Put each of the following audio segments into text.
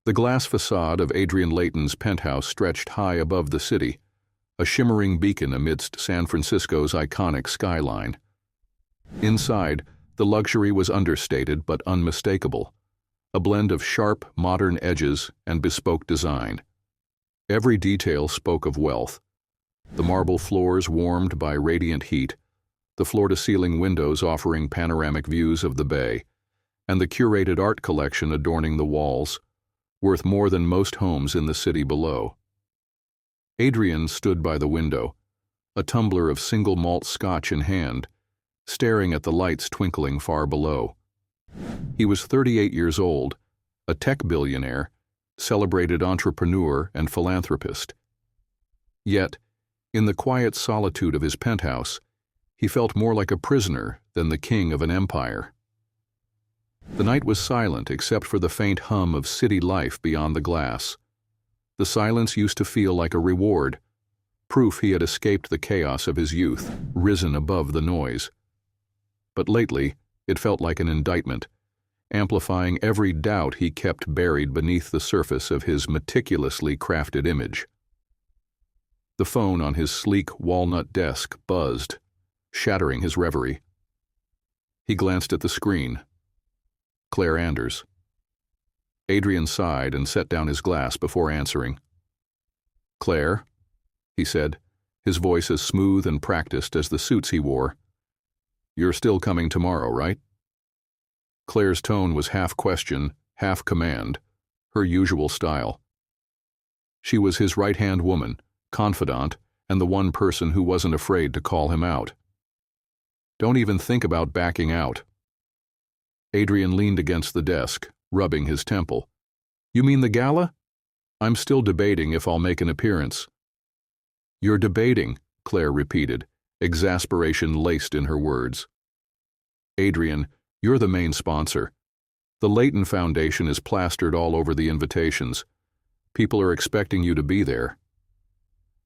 The glass facade of Adrian Layton's penthouse stretched high above the city, a shimmering beacon amidst San Francisco's iconic skyline. Inside, the luxury was understated but unmistakable, a blend of sharp, modern edges and bespoke design. Every detail spoke of wealth. The marble floors warmed by radiant heat, the floor-to-ceiling windows offering panoramic views of the bay, and the curated art collection adorning the walls, worth more than most homes in the city below. Adrian stood by the window, a tumbler of single malt scotch in hand, staring at the lights twinkling far below. He was 38 years old, a tech billionaire, celebrated entrepreneur and philanthropist. Yet, in the quiet solitude of his penthouse, he felt more like a prisoner than the king of an empire. The night was silent except for the faint hum of city life beyond the glass. The silence used to feel like a reward, proof he had escaped the chaos of his youth, risen above the noise. But lately, it felt like an indictment, amplifying every doubt he kept buried beneath the surface of his meticulously crafted image. The phone on his sleek walnut desk buzzed, shattering his reverie. He glanced at the screen. Claire Anders. Adrian sighed and set down his glass before answering. "Claire," he said, his voice as smooth and practiced as the suits he wore. "You're still coming tomorrow, right?" Claire's tone was half question, half command, her usual style. She was his right-hand woman, confidant, and the one person who wasn't afraid to call him out. "Don't even think about backing out." Adrian leaned against the desk, rubbing his temple. "You mean the gala? I'm still debating if I'll make an appearance." "You're debating," Claire repeated, exasperation laced in her words. "Adrian, you're the main sponsor. The Layton Foundation is plastered all over the invitations. People are expecting you to be there.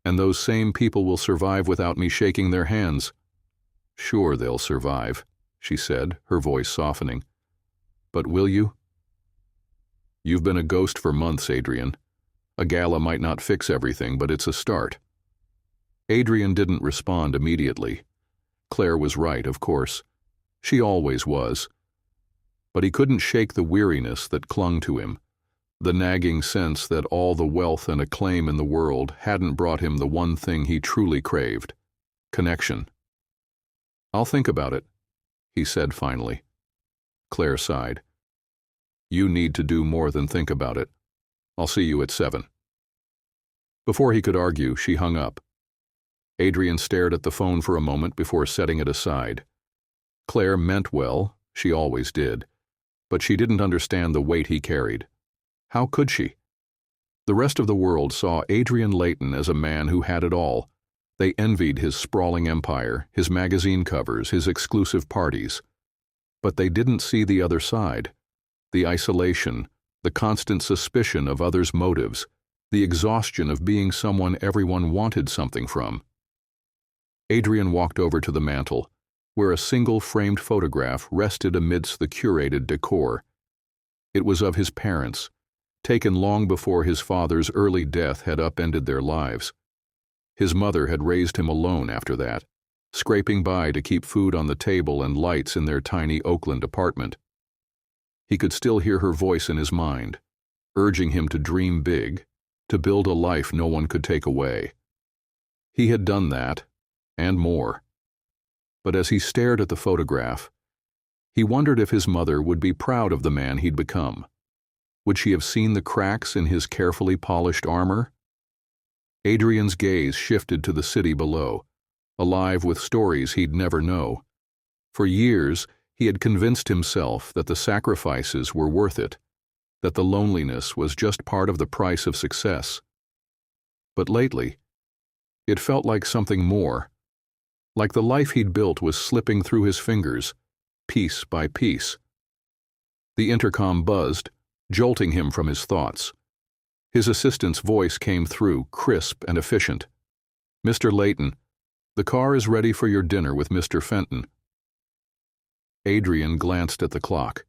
And those same people will survive without me shaking their hands." "Sure they'll survive," she said, her voice softening. "But will you?" "You've been a ghost for months, Adrian. A gala might not fix everything, but it's a start." Adrian didn't respond immediately. Claire was right, of course. She always was. But he couldn't shake the weariness that clung to him, the nagging sense that all the wealth and acclaim in the world hadn't brought him the one thing he truly craved: connection. "I'll think about it," he said finally. Claire sighed. "You need to do more than think about it. I'll see you at 7. Before he could argue, she hung up. Adrian stared at the phone for a moment before setting it aside. Claire meant well, she always did, but she didn't understand the weight he carried. How could she? The rest of the world saw Adrian Layton as a man who had it all. They envied his sprawling empire, his magazine covers, his exclusive parties. But they didn't see the other side: the isolation, the constant suspicion of others' motives, the exhaustion of being someone everyone wanted something from. Adrian walked over to the mantel, where a single framed photograph rested amidst the curated decor. It was of his parents, taken long before his father's early death had upended their lives. His mother had raised him alone after that, scraping by to keep food on the table and lights in their tiny Oakland apartment. He could still hear her voice in his mind, urging him to dream big, to build a life no one could take away. He had done that, and more. But as he stared at the photograph, he wondered if his mother would be proud of the man he'd become. Would she have seen the cracks in his carefully polished armor? Adrian's gaze shifted to the city below, alive with stories he'd never know. For years, he had convinced himself that the sacrifices were worth it, that the loneliness was just part of the price of success. But lately, it felt like something more, like the life he'd built was slipping through his fingers, piece by piece. The intercom buzzed, jolting him from his thoughts. His assistant's voice came through, crisp and efficient. "Mr. Layton, the car is ready for your dinner with Mr. Fenton." Adrian glanced at the clock.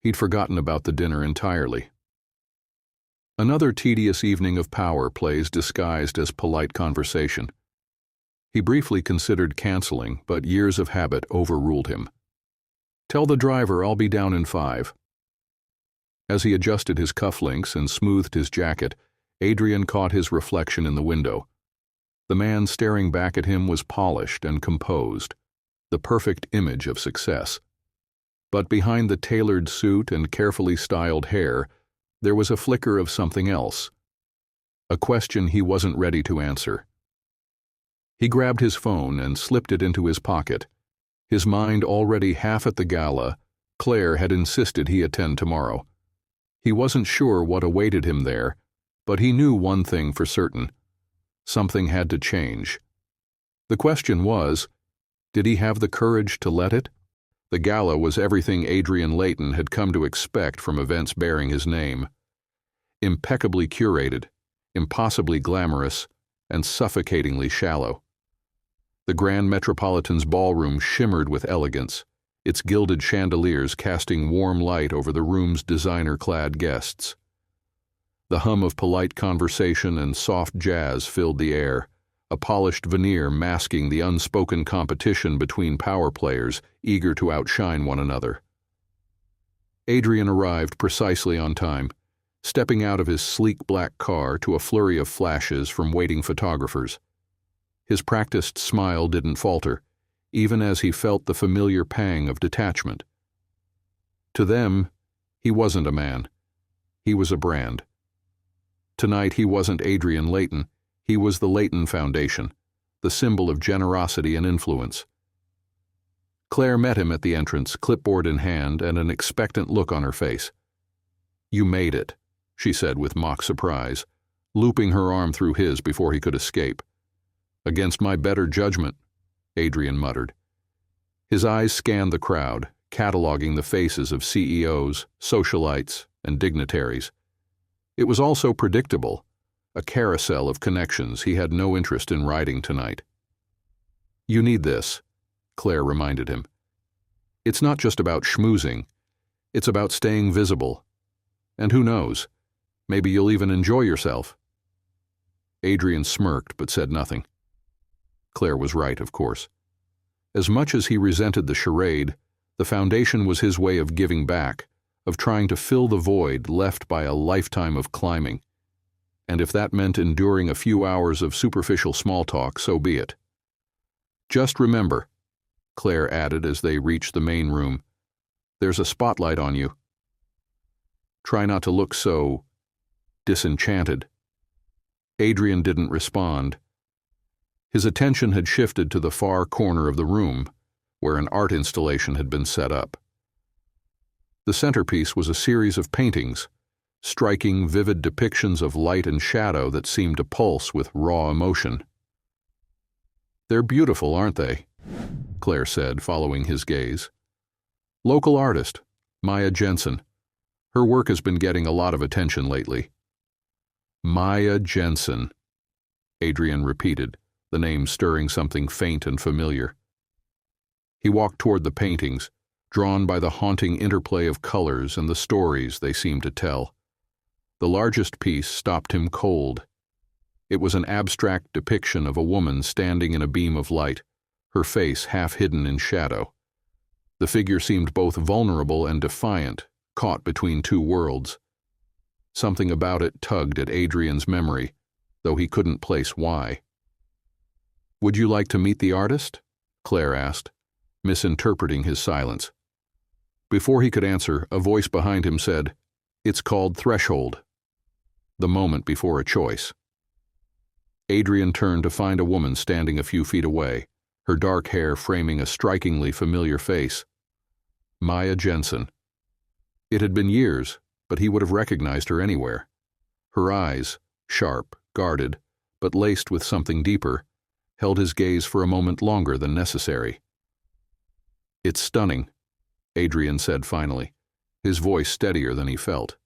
He'd forgotten about the dinner entirely. Another tedious evening of power plays disguised as polite conversation. He briefly considered canceling, but years of habit overruled him. "Tell the driver I'll be down in 5. As he adjusted his cufflinks and smoothed his jacket, Adrian caught his reflection in the window. The man staring back at him was polished and composed, the perfect image of success. But behind the tailored suit and carefully styled hair, there was a flicker of something else, a question he wasn't ready to answer. He grabbed his phone and slipped it into his pocket. His mind already half at the gala, Claire had insisted he attend tomorrow. He wasn't sure what awaited him there, but he knew one thing for certain. Something had to change. The question was, did he have the courage to let it? The gala was everything Adrian Layton had come to expect from events bearing his name. Impeccably curated, impossibly glamorous, and suffocatingly shallow. The Grand Metropolitan's ballroom shimmered with elegance, its gilded chandeliers casting warm light over the room's designer-clad guests. The hum of polite conversation and soft jazz filled the air, a polished veneer masking the unspoken competition between power players eager to outshine one another. Adrian arrived precisely on time, stepping out of his sleek black car to a flurry of flashes from waiting photographers. His practiced smile didn't falter, even as he felt the familiar pang of detachment. To them, he wasn't a man. He was a brand. Tonight he wasn't Adrian Layton. He was the Layton Foundation, the symbol of generosity and influence. Claire met him at the entrance, clipboard in hand and an expectant look on her face. "You made it," she said with mock surprise, looping her arm through his before he could escape. "Against my better judgment," Adrian muttered. His eyes scanned the crowd, cataloging the faces of CEOs, socialites, and dignitaries. It was also predictable, a carousel of connections he had no interest in riding tonight. "You need this," Claire reminded him. "It's not just about schmoozing, it's about staying visible. And who knows, maybe you'll even enjoy yourself." Adrian smirked but said nothing. Claire was right, of course. As much as he resented the charade, the foundation was his way of giving back, of trying to fill the void left by a lifetime of climbing. And if that meant enduring a few hours of superficial small talk, so be it. "Just remember," Claire added as they reached the main room, "there's a spotlight on you. Try not to look so disenchanted." Adrian didn't respond. His attention had shifted to the far corner of the room, where an art installation had been set up. The centerpiece was a series of paintings, striking, vivid depictions of light and shadow that seemed to pulse with raw emotion. "They're beautiful, aren't they?" Claire said, following his gaze. "Local artist, Maya Jensen. Her work has been getting a lot of attention lately." "Maya Jensen," Adrian repeated, the name stirring something faint and familiar. He walked toward the paintings, drawn by the haunting interplay of colors and the stories they seemed to tell. The largest piece stopped him cold. It was an abstract depiction of a woman standing in a beam of light, her face half hidden in shadow. The figure seemed both vulnerable and defiant, caught between two worlds. Something about it tugged at Adrian's memory, though he couldn't place why. "Would you like to meet the artist?" Claire asked, misinterpreting his silence. Before he could answer, a voice behind him said, "It's called Threshold." The moment before a choice. Adrian turned to find a woman standing a few feet away, her dark hair framing a strikingly familiar face. Maya Jensen. It had been years, but he would have recognized her anywhere. Her eyes, sharp, guarded, but laced with something deeper, held his gaze for a moment longer than necessary. "It's stunning," Adrian said finally, his voice steadier than he felt.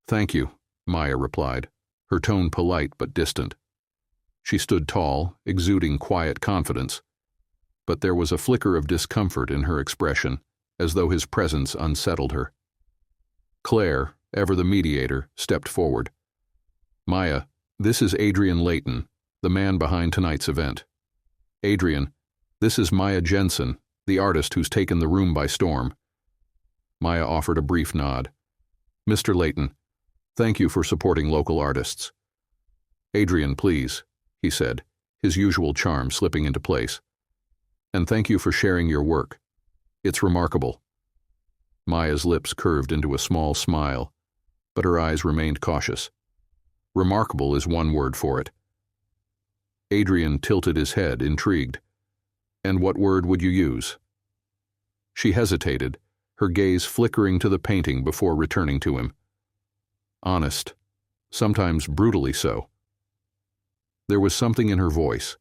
"Thank you," Maya replied, her tone polite but distant. She stood tall, exuding quiet confidence, but there was a flicker of discomfort in her expression, as though his presence unsettled her. Claire, ever the mediator, stepped forward. Maya, this is Adrian Layton, the man behind tonight's event. Adrian, this is Maya Jensen, the artist who's taken the room by storm. Maya offered a brief nod. Mr. Layton, thank you for supporting local artists. Adrian, please, he said, his usual charm slipping into place. And thank you for sharing your work. It's remarkable. Maya's lips curved into a small smile, but her eyes remained cautious. Remarkable is one word for it. Adrian tilted his head, intrigued. And what word would you use? She hesitated, her gaze flickering to the painting before returning to him. Honest, sometimes brutally so. There was something in her voice,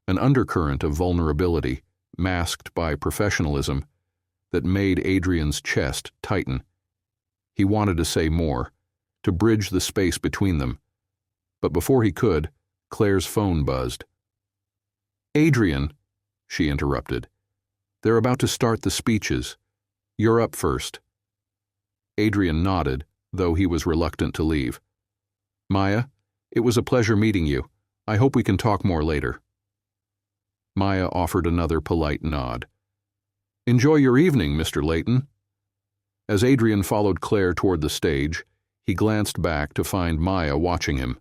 an undercurrent of vulnerability, masked by professionalism, that made Adrian's chest tighten. He wanted to say more, to bridge the space between them, but before he could, Claire's phone buzzed. Adrian, she interrupted. They're about to start the speeches. You're up first. Adrian nodded, though he was reluctant to leave. Maya, it was a pleasure meeting you. I hope we can talk more later. Maya offered another polite nod. Enjoy your evening, Mr. Layton. As Adrian followed Claire toward the stage, he glanced back to find Maya watching him.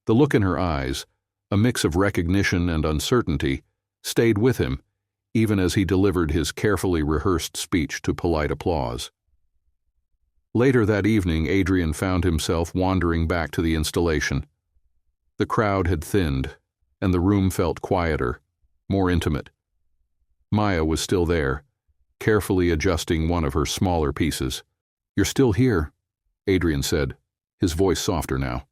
The look in her eyes, a mix of recognition and uncertainty, stayed with him, even as he delivered his carefully rehearsed speech to polite applause. Later that evening, Adrian found himself wandering back to the installation. The crowd had thinned, and the room felt quieter, more intimate. Maya was still there, carefully adjusting one of her smaller pieces. You're still here, Adrian said, his voice softer now.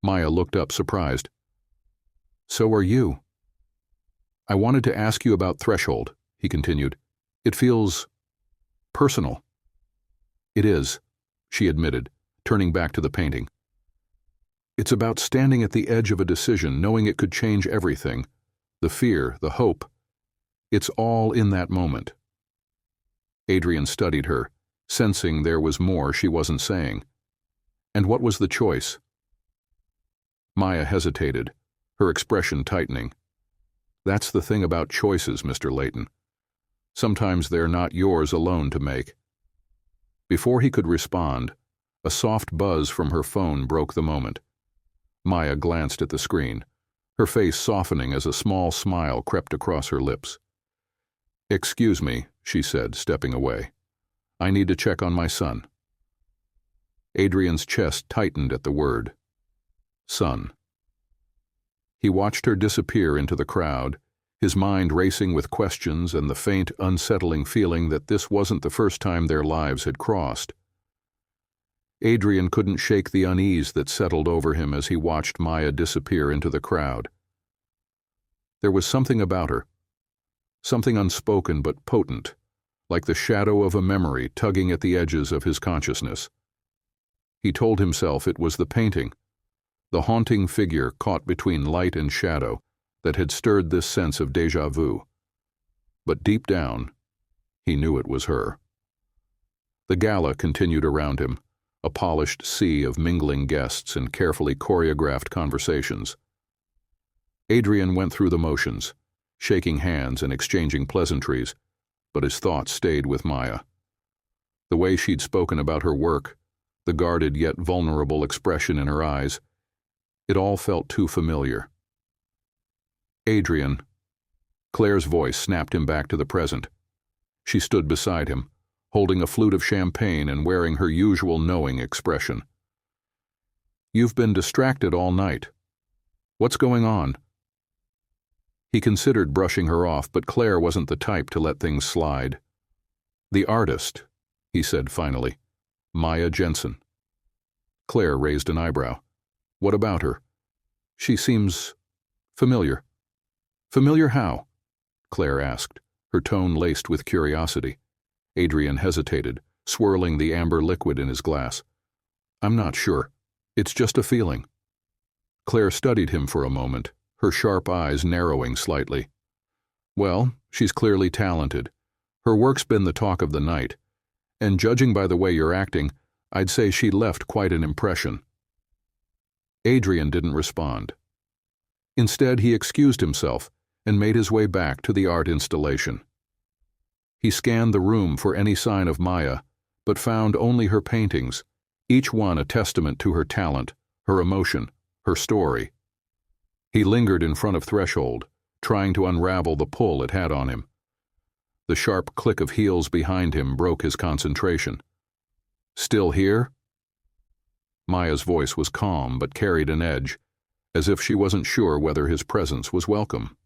Maya looked up, surprised. So are you. I wanted to ask you about Threshold, he continued. It feels personal. It is, she admitted, turning back to the painting. It's about standing at the edge of a decision, knowing it could change everything. The fear, the hope. It's all in that moment. Adrian studied her, sensing there was more she wasn't saying. And what was the choice? Maya hesitated, her expression tightening. That's the thing about choices, Mr. Layton. Sometimes they're not yours alone to make. Before he could respond, a soft buzz from her phone broke the moment. Maya glanced at the screen, her face softening as a small smile crept across her lips. Excuse me, she said, stepping away. I need to check on my son. Adrian's chest tightened at the word. Son. He watched her disappear into the crowd, his mind racing with questions and the faint, unsettling feeling that this wasn't the first time their lives had crossed. Adrian couldn't shake the unease that settled over him as he watched Maya disappear into the crowd. There was something about her, something unspoken but potent, like the shadow of a memory tugging at the edges of his consciousness. He told himself it was the painting, the haunting figure caught between light and shadow, that had stirred this sense of déjà vu. But deep down, he knew it was her. The gala continued around him, a polished sea of mingling guests and carefully choreographed conversations. Adrian went through the motions, shaking hands and exchanging pleasantries, but his thoughts stayed with Maya. The way she'd spoken about her work, the guarded yet vulnerable expression in her eyes, it all felt too familiar. Adrian. Claire's voice snapped him back to the present. She stood beside him, holding a flute of champagne and wearing her usual knowing expression. You've been distracted all night. What's going on? He considered brushing her off, but Claire wasn't the type to let things slide. The artist, he said finally. Maya Jensen. Claire raised an eyebrow. What about her? She seems familiar. Familiar how? Claire asked, her tone laced with curiosity. Adrian hesitated, swirling the amber liquid in his glass. I'm not sure. It's just a feeling. Claire studied him for a moment, her sharp eyes narrowing slightly. Well, she's clearly talented. Her work's been the talk of the night. And judging by the way you're acting, I'd say she left quite an impression." Adrian didn't respond. Instead, he excused himself and made his way back to the art installation. He scanned the room for any sign of Maya, but found only her paintings, each one a testament to her talent, her emotion, her story. He lingered in front of Threshold, trying to unravel the pull it had on him. The sharp click of heels behind him broke his concentration. "Still here?" Maya's voice was calm but carried an edge, as if she wasn't sure whether his presence was welcome.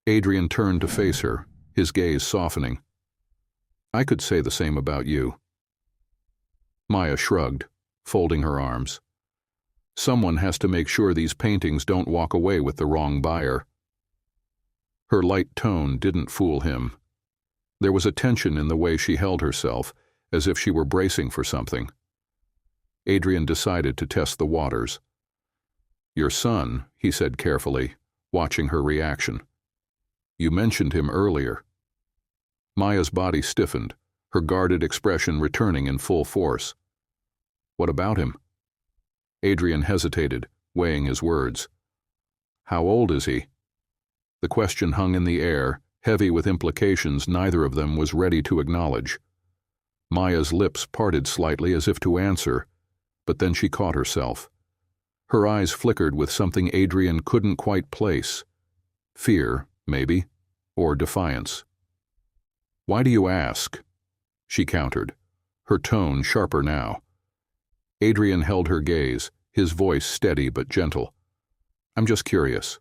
Adrian turned to face her, his gaze softening. "I could say the same about you." Maya shrugged, folding her arms. "Someone has to make sure these paintings don't walk away with the wrong buyer." Her light tone didn't fool him. There was a tension in the way she held herself, as if she were bracing for something. Adrian decided to test the waters. "Your son," he said carefully, watching her reaction. "You mentioned him earlier." Maya's body stiffened, her guarded expression returning in full force. "What about him?" Adrian hesitated, weighing his words. "How old is he?" The question hung in the air, heavy with implications neither of them was ready to acknowledge. Maya's lips parted slightly as if to answer, but then she caught herself. Her eyes flickered with something Adrian couldn't quite place. Fear, maybe, or defiance. "Why do you ask?" she countered, her tone sharper now. Adrian held her gaze, his voice steady but gentle. "I'm just curious."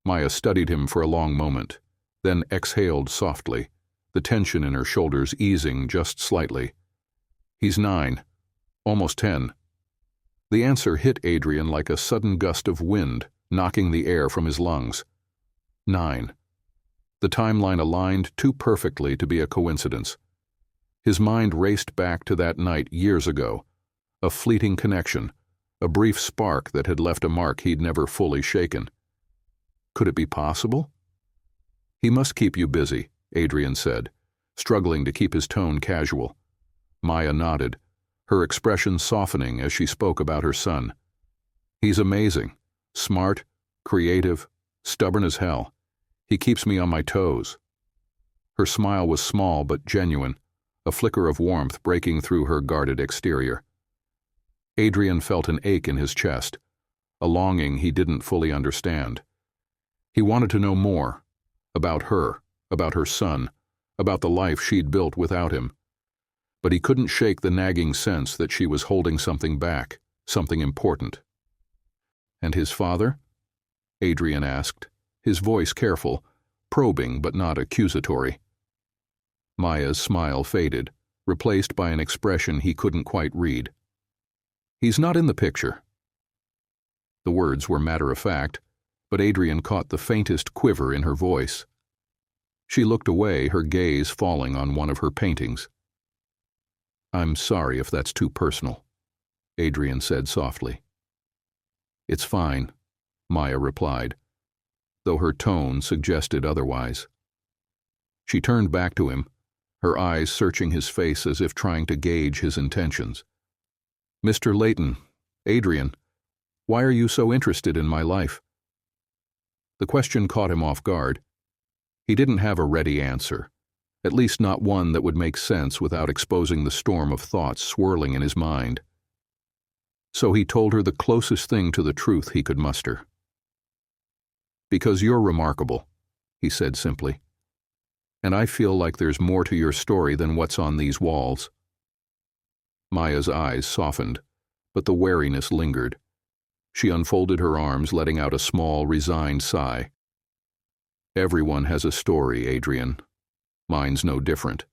Maya studied him for a long moment, then exhaled softly, the tension in her shoulders easing just slightly. "He's 9, almost 10. The answer hit Adrian like a sudden gust of wind, knocking the air from his lungs. 9. The timeline aligned too perfectly to be a coincidence. His mind raced back to that night years ago, a fleeting connection, a brief spark that had left a mark he'd never fully shaken. Could it be possible? "He must keep you busy," Adrian said, struggling to keep his tone casual. Maya nodded, her expression softening as she spoke about her son. "He's amazing, smart, creative, stubborn as hell. He keeps me on my toes." Her smile was small but genuine, a flicker of warmth breaking through her guarded exterior. Adrian felt an ache in his chest, a longing he didn't fully understand. He wanted to know more, about her son, about the life she'd built without him. But he couldn't shake the nagging sense that she was holding something back, something important. "And his father?" Adrian asked, his voice careful, probing but not accusatory. Maya's smile faded, replaced by an expression he couldn't quite read. "He's not in the picture." The words were matter-of-fact, but Adrian caught the faintest quiver in her voice. She looked away, her gaze falling on one of her paintings. "I'm sorry if that's too personal," Adrian said softly. "It's fine," Maya replied, though her tone suggested otherwise. She turned back to him, her eyes searching his face as if trying to gauge his intentions. "Mr. Layton, Adrian, why are you so interested in my life?" The question caught him off guard. He didn't have a ready answer, at least not one that would make sense without exposing the storm of thoughts swirling in his mind. So he told her the closest thing to the truth he could muster. "Because you're remarkable," he said simply. "And I feel like there's more to your story than what's on these walls." Maya's eyes softened, but the wariness lingered. She unfolded her arms, letting out a small, resigned sigh. "Everyone has a story, Adrian. Mine's no different."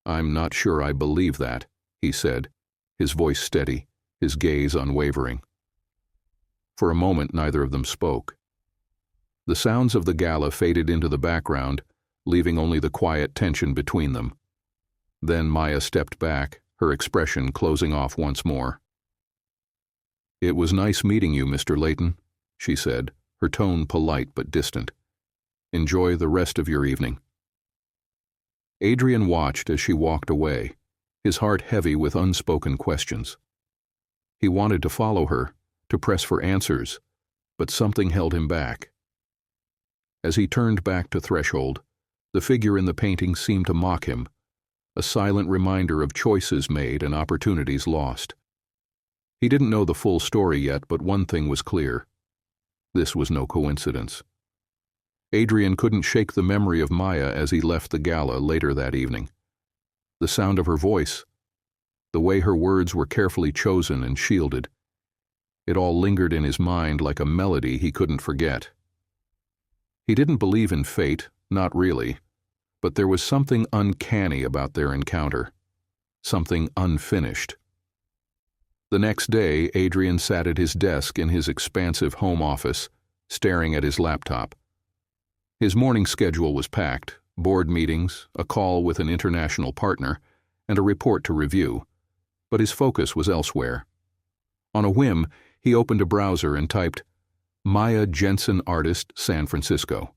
"I'm not sure I believe that," he said, his voice steady, his gaze unwavering. For a moment neither of them spoke. The sounds of the gala faded into the background, leaving only the quiet tension between them. Then Maya stepped back, her expression closing off once more. "It was nice meeting you, Mr. Layton," she said, her tone polite but distant. "Enjoy the rest of your evening." Adrian watched as she walked away, his heart heavy with unspoken questions. He wanted to follow her, to press for answers, but something held him back. As he turned back to threshold, the figure in the painting seemed to mock him, a silent reminder of choices made and opportunities lost. He didn't know the full story yet, but one thing was clear. This was no coincidence. Adrian couldn't shake the memory of Maya as he left the gala later that evening. The sound of her voice, the way her words were carefully chosen and shielded, it all lingered in his mind like a melody he couldn't forget. He didn't believe in fate, not really, but there was something uncanny about their encounter, something unfinished. The next day, Adrian sat at his desk in his expansive home office, staring at his laptop. His morning schedule was packed: board meetings, a call with an international partner, and a report to review, but his focus was elsewhere. On a whim, he opened a browser and typed, "Maya Jensen Artist, San Francisco."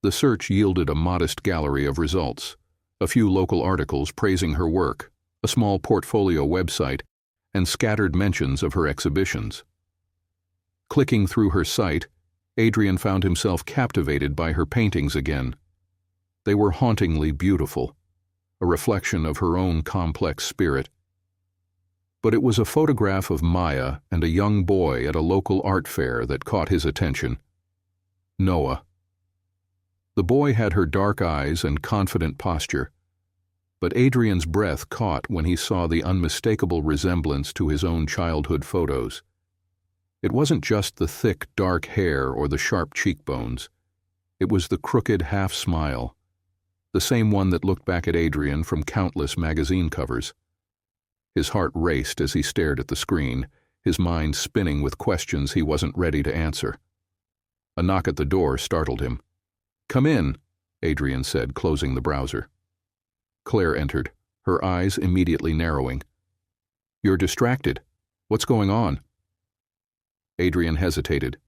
The search yielded a modest gallery of results, a few local articles praising her work, a small portfolio website, and scattered mentions of her exhibitions. Clicking through her site, Adrian found himself captivated by her paintings again. They were hauntingly beautiful, a reflection of her own complex spirit. But it was a photograph of Maya and a young boy at a local art fair that caught his attention. Noah. The boy had her dark eyes and confident posture, but Adrian's breath caught when he saw the unmistakable resemblance to his own childhood photos. It wasn't just the thick, dark hair or the sharp cheekbones. It was the crooked half-smile, the same one that looked back at Adrian from countless magazine covers. His heart raced as he stared at the screen, his mind spinning with questions he wasn't ready to answer. A knock at the door startled him. "Come in," Adrian said, closing the browser. Claire entered, her eyes immediately narrowing. "You're distracted. What's going on?" Adrian hesitated.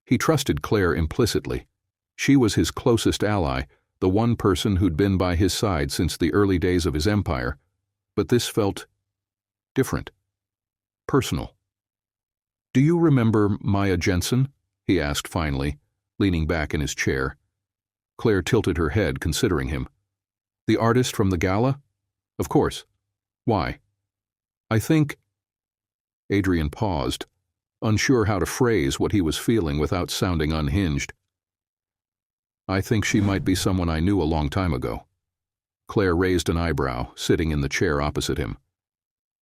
He trusted Claire implicitly. She was his closest ally, the one person who'd been by his side since the early days of his empire, but this felt different, personal. "Do you remember Maya Jensen?" he asked finally, leaning back in his chair. Claire tilted her head, considering him. "The artist from the gala? Of course. Why?" "I think—" Adrian paused, unsure how to phrase what he was feeling without sounding unhinged. "I think she might be someone I knew a long time ago." Claire raised an eyebrow, sitting in the chair opposite him.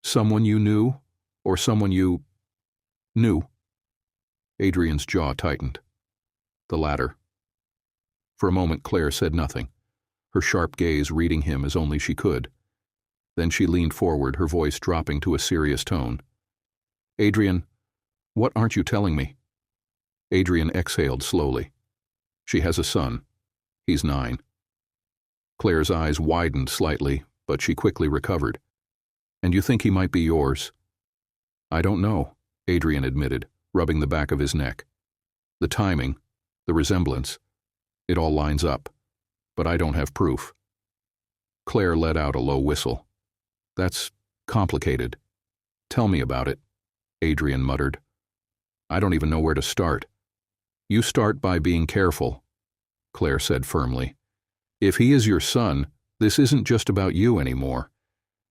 "Someone you knew, or someone you knew?" Adrian's jaw tightened. "The latter." For a moment Claire said nothing, her sharp gaze reading him as only she could. Then she leaned forward, her voice dropping to a serious tone. "Adrian, what aren't you telling me?" Adrian exhaled slowly. "She has a son. He's 9. Claire's eyes widened slightly, but she quickly recovered. "And you think he might be yours?" "I don't know," Adrian admitted, rubbing the back of his neck. "The timing, the resemblance, it all lines up, but I don't have proof." Claire let out a low whistle. "That's complicated. Tell me about it," Adrian muttered. "I don't even know where to start." "You start by being careful," Claire said firmly. "If he is your son, this isn't just about you anymore.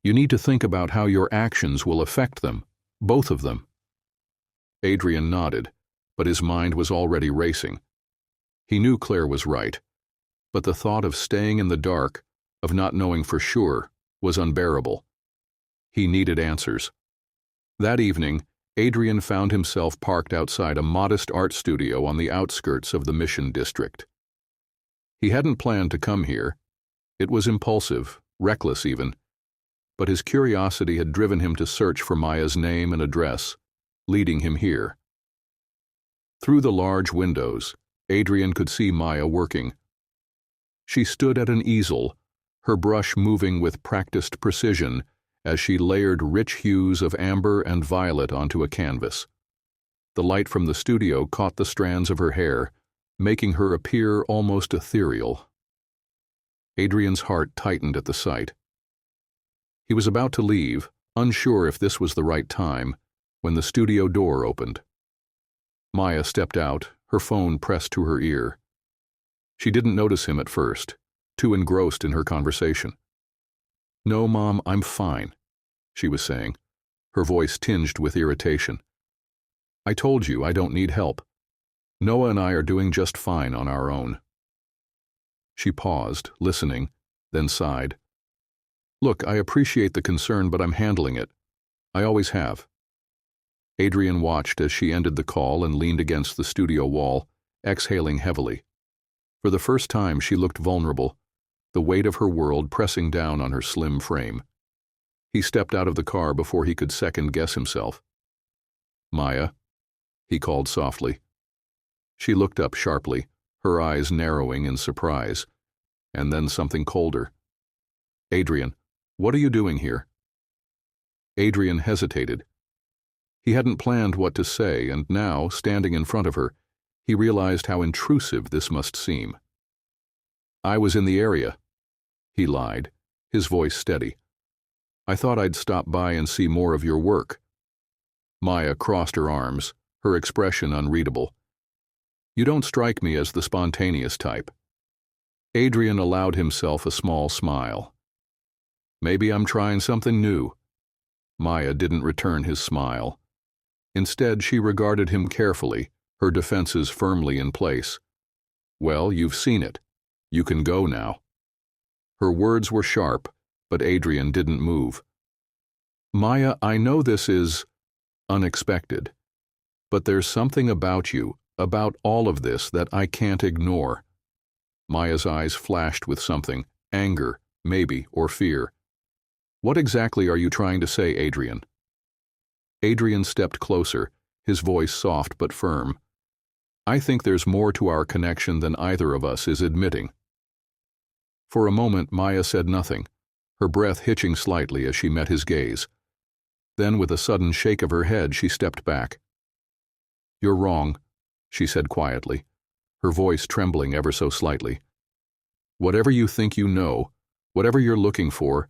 You need to think about how your actions will affect them, both of them." Adrian nodded, but his mind was already racing. He knew Claire was right, but the thought of staying in the dark, of not knowing for sure, was unbearable. He needed answers. That evening, Adrian found himself parked outside a modest art studio on the outskirts of the Mission District. He hadn't planned to come here. It was impulsive, reckless even, but his curiosity had driven him to search for Maya's name and address, leading him here. Through the large windows, Adrian could see Maya working. She stood at an easel, her brush moving with practiced precision as she layered rich hues of amber and violet onto a canvas. The light from the studio caught the strands of her hair, making her appear almost ethereal. Adrian's heart tightened at the sight. He was about to leave, unsure if this was the right time, when the studio door opened. Maya stepped out, her phone pressed to her ear. She didn't notice him at first, too engrossed in her conversation. "No, Mom, I'm fine," she was saying, her voice tinged with irritation. "I told you I don't need help. Noah and I are doing just fine on our own." She paused, listening, then sighed. "Look, I appreciate the concern, but I'm handling it. I always have." Adrian watched as she ended the call and leaned against the studio wall, exhaling heavily. For the first time, she looked vulnerable, the weight of her world pressing down on her slim frame. He stepped out of the car before he could second-guess himself. "Maya," he called softly. She looked up sharply, her eyes narrowing in surprise, and then something colder. "Adrian, what are you doing here?" Adrian hesitated. He hadn't planned what to say, and now, standing in front of her, he realized how intrusive this must seem. "I was in the area," he lied, his voice steady. "I thought I'd stop by and see more of your work." Maya crossed her arms, her expression unreadable. "You don't strike me as the spontaneous type." Adrian allowed himself a small smile. "Maybe I'm trying something new." Maya didn't return his smile. Instead, she regarded him carefully, her defenses firmly in place. "Well, you've seen it. You can go now." Her words were sharp, but Adrian didn't move. "Maya, I know this is unexpected, but there's something about you, about all of this, that I can't ignore." Maya's eyes flashed with something, anger, maybe, or fear. "What exactly are you trying to say, Adrian?" Adrian stepped closer, his voice soft but firm. "I think there's more to our connection than either of us is admitting." For a moment, Maya said nothing, her breath hitching slightly as she met his gaze. Then, with a sudden shake of her head, she stepped back. "You're wrong," she said quietly, her voice trembling ever so slightly. "Whatever you think you know, whatever you're looking for,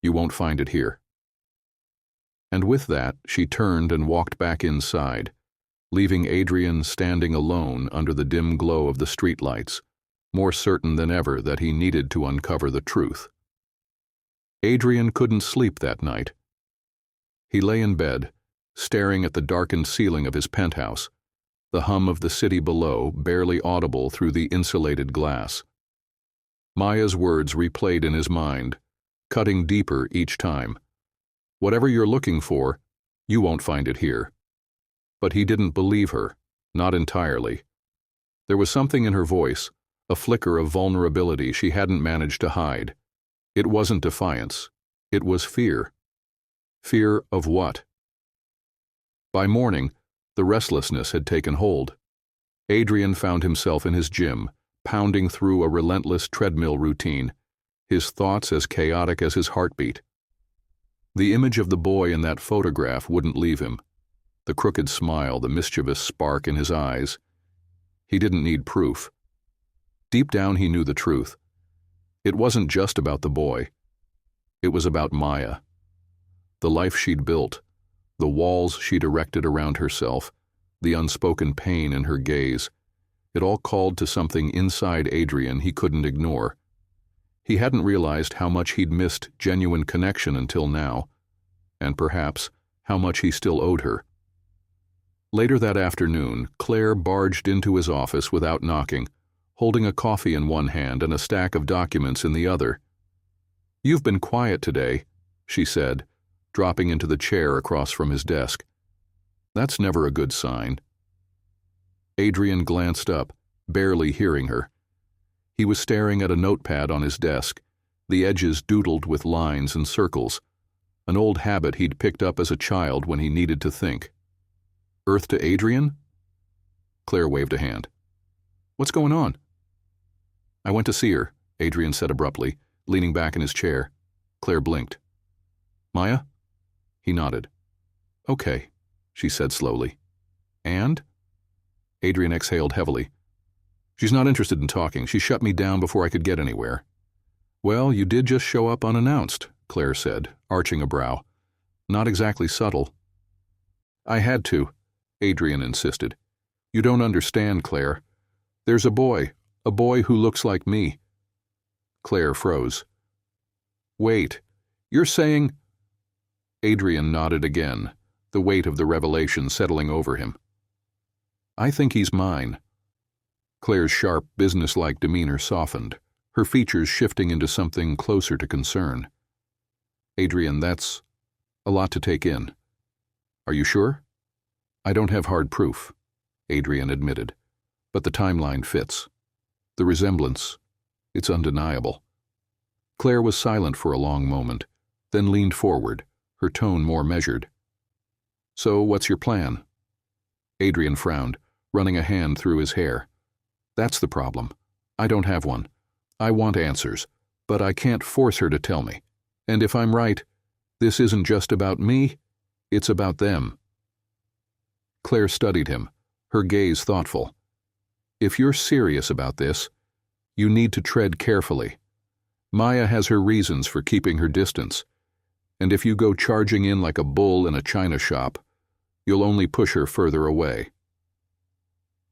you won't find it here." And with that, she turned and walked back inside, leaving Adrian standing alone under the dim glow of the streetlights, more certain than ever that he needed to uncover the truth. Adrian couldn't sleep that night. He lay in bed, staring at the darkened ceiling of his penthouse, the hum of the city below barely audible through the insulated glass. Maya's words replayed in his mind, cutting deeper each time. "Whatever you're looking for, you won't find it here." But he didn't believe her, not entirely. There was something in her voice, a flicker of vulnerability she hadn't managed to hide. It wasn't defiance. It was fear. Fear of what? By morning, the restlessness had taken hold. Adrian found himself in his gym, pounding through a relentless treadmill routine, his thoughts as chaotic as his heartbeat. The image of the boy in that photograph wouldn't leave him. The crooked smile, the mischievous spark in his eyes. He didn't need proof. Deep down, he knew the truth. It wasn't just about the boy. It was about Maya. The life she'd built, the walls she'd erected around herself, the unspoken pain in her gaze. It all called to something inside Adrian he couldn't ignore. He hadn't realized how much he'd missed genuine connection until now, and perhaps how much he still owed her. Later that afternoon, Claire barged into his office without knocking, holding a coffee in one hand and a stack of documents in the other. "You've been quiet today," she said, dropping into the chair across from his desk. "That's never a good sign." Adrian glanced up, barely hearing her. He was staring at a notepad on his desk, the edges doodled with lines and circles, an old habit he'd picked up as a child when he needed to think. "Earth to Adrian?" Claire waved a hand. "What's going on?" "I went to see her," Adrian said abruptly, leaning back in his chair. Claire blinked. "Maya?" He nodded. "Okay," she said slowly. "And?" Adrian exhaled heavily. "She's not interested in talking. She shut me down before I could get anywhere." "Well, you did just show up unannounced," Claire said, arching a brow. Not exactly subtle. I had to, Adrian insisted. You don't understand, Claire. There's a boy who looks like me. Claire froze. Wait, you're saying... Adrian nodded again, the weight of the revelation settling over him. I think he's mine. Claire's sharp, businesslike demeanor softened, her features shifting into something closer to concern. Adrian, that's a lot to take in. Are you sure? I don't have hard proof, Adrian admitted, but the timeline fits. The resemblance, it's undeniable. Claire was silent for a long moment, then leaned forward, her tone more measured. So what's your plan? Adrian frowned, running a hand through his hair. That's the problem. I don't have one. I want answers, but I can't force her to tell me. And if I'm right, this isn't just about me, it's about them. Claire studied him, her gaze thoughtful. If you're serious about this, you need to tread carefully. Maya has her reasons for keeping her distance, and if you go charging in like a bull in a china shop, you'll only push her further away.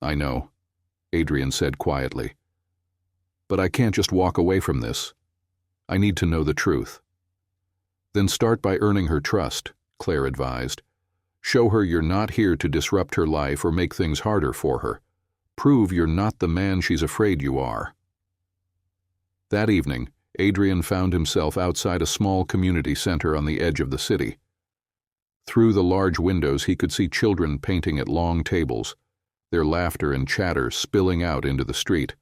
I know, Adrian said quietly. But I can't just walk away from this. I need to know the truth. Then start by earning her trust, Claire advised. Show her you're not here to disrupt her life or make things harder for her. Prove you're not the man she's afraid you are. That evening, Adrian found himself outside a small community center on the edge of the city. Through the large windows he could see children painting at long tables, their laughter and chatter spilling out into the street.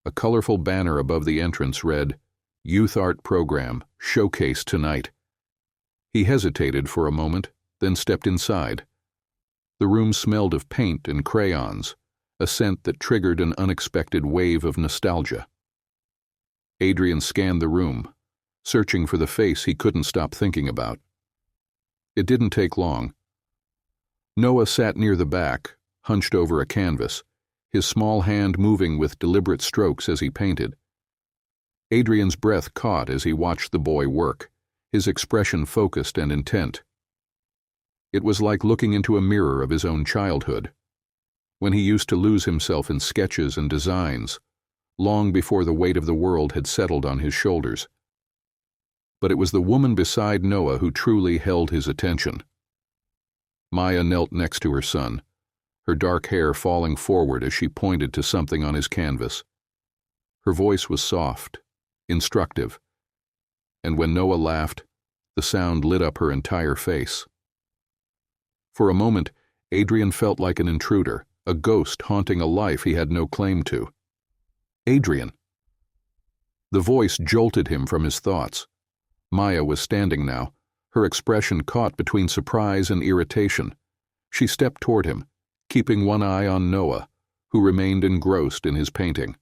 A colorful banner above the entrance read, Youth Art Program, Showcase Tonight. He hesitated for a moment, then stepped inside. The room smelled of paint and crayons, a scent that triggered an unexpected wave of nostalgia. Adrian scanned the room, searching for the face he couldn't stop thinking about. It didn't take long. Noah sat near the back, hunched over a canvas, his small hand moving with deliberate strokes as he painted. Adrian's breath caught as he watched the boy work, his expression focused and intent. It was like looking into a mirror of his own childhood, when he used to lose himself in sketches and designs, long before the weight of the world had settled on his shoulders. But it was the woman beside Noah who truly held his attention. Maya knelt next to her son, her dark hair falling forward as she pointed to something on his canvas. Her voice was soft, instructive, and when Noah laughed, the sound lit up her entire face. For a moment, Adrian felt like an intruder, a ghost haunting a life he had no claim to. Adrian! The voice jolted him from his thoughts. Maya was standing now, her expression caught between surprise and irritation. She stepped toward him, keeping one eye on Noah, who remained engrossed in his painting.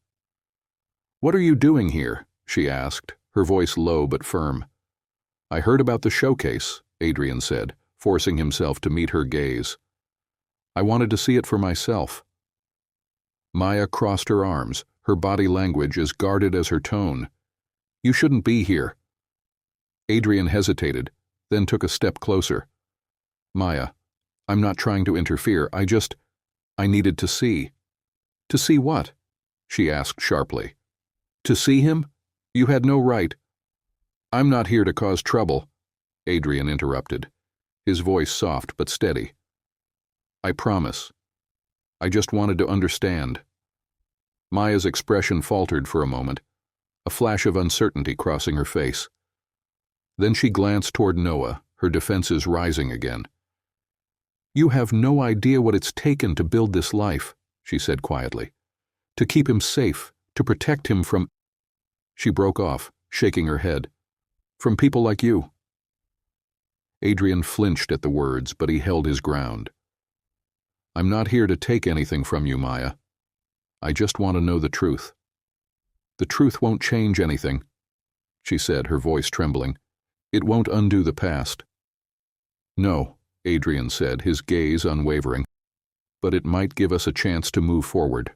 "What are you doing here?" she asked, her voice low but firm. "I heard about the showcase," Adrian said, forcing himself to meet her gaze. "I wanted to see it for myself." Maya crossed her arms, her body language as guarded as her tone. "You shouldn't be here." Adrian hesitated, then took a step closer. "Maya, I'm not trying to interfere, I needed to see." "To see what?" she asked sharply. "To see him? You had no right." "I'm not here to cause trouble," Adrian interrupted, his voice soft but steady. "I promise. I just wanted to understand." Maya's expression faltered for a moment, a flash of uncertainty crossing her face. Then she glanced toward Noah, her defenses rising again. "You have no idea what it's taken to build this life," she said quietly. "To keep him safe, to protect him from—" She broke off, shaking her head. "From people like you." Adrian flinched at the words, but he held his ground. "I'm not here to take anything from you, Maya. I just want to know the truth." "The truth won't change anything," she said, her voice trembling. "It won't undo the past." "No," Adrian said, his gaze unwavering, "but it might give us a chance to move forward."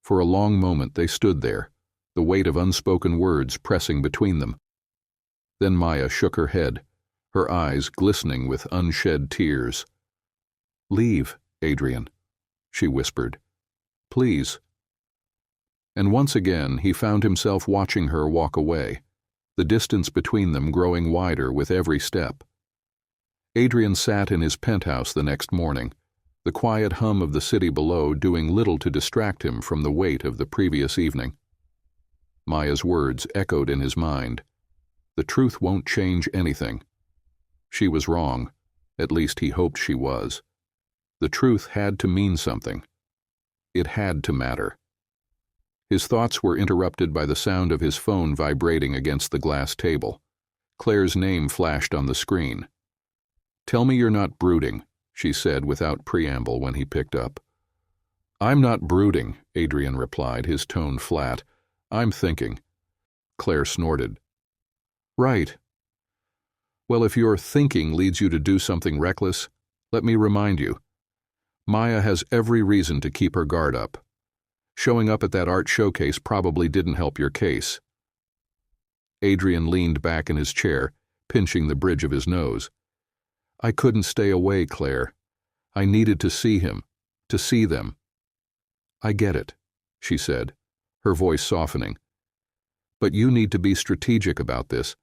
For a long moment they stood there, the weight of unspoken words pressing between them. Then Maya shook her head, her eyes glistening with unshed tears. "Leave, Adrian," she whispered. "Please." And once again he found himself watching her walk away, the distance between them growing wider with every step. Adrian sat in his penthouse the next morning, the quiet hum of the city below doing little to distract him from the weight of the previous evening. Maya's words echoed in his mind. The truth won't change anything. She was wrong, at least he hoped she was. The truth had to mean something. It had to matter. His thoughts were interrupted by the sound of his phone vibrating against the glass table. Claire's name flashed on the screen. "Tell me you're not brooding," she said without preamble when he picked up. "I'm not brooding," Adrian replied, his tone flat. "I'm thinking." Claire snorted. "Right. Well, if your thinking leads you to do something reckless, let me remind you. Maya has every reason to keep her guard up. Showing up at that art showcase probably didn't help your case." Adrian leaned back in his chair, pinching the bridge of his nose. "I couldn't stay away, Claire. I needed to see him, to see them." "I get it," she said, her voice softening. "But you need to be strategic about this.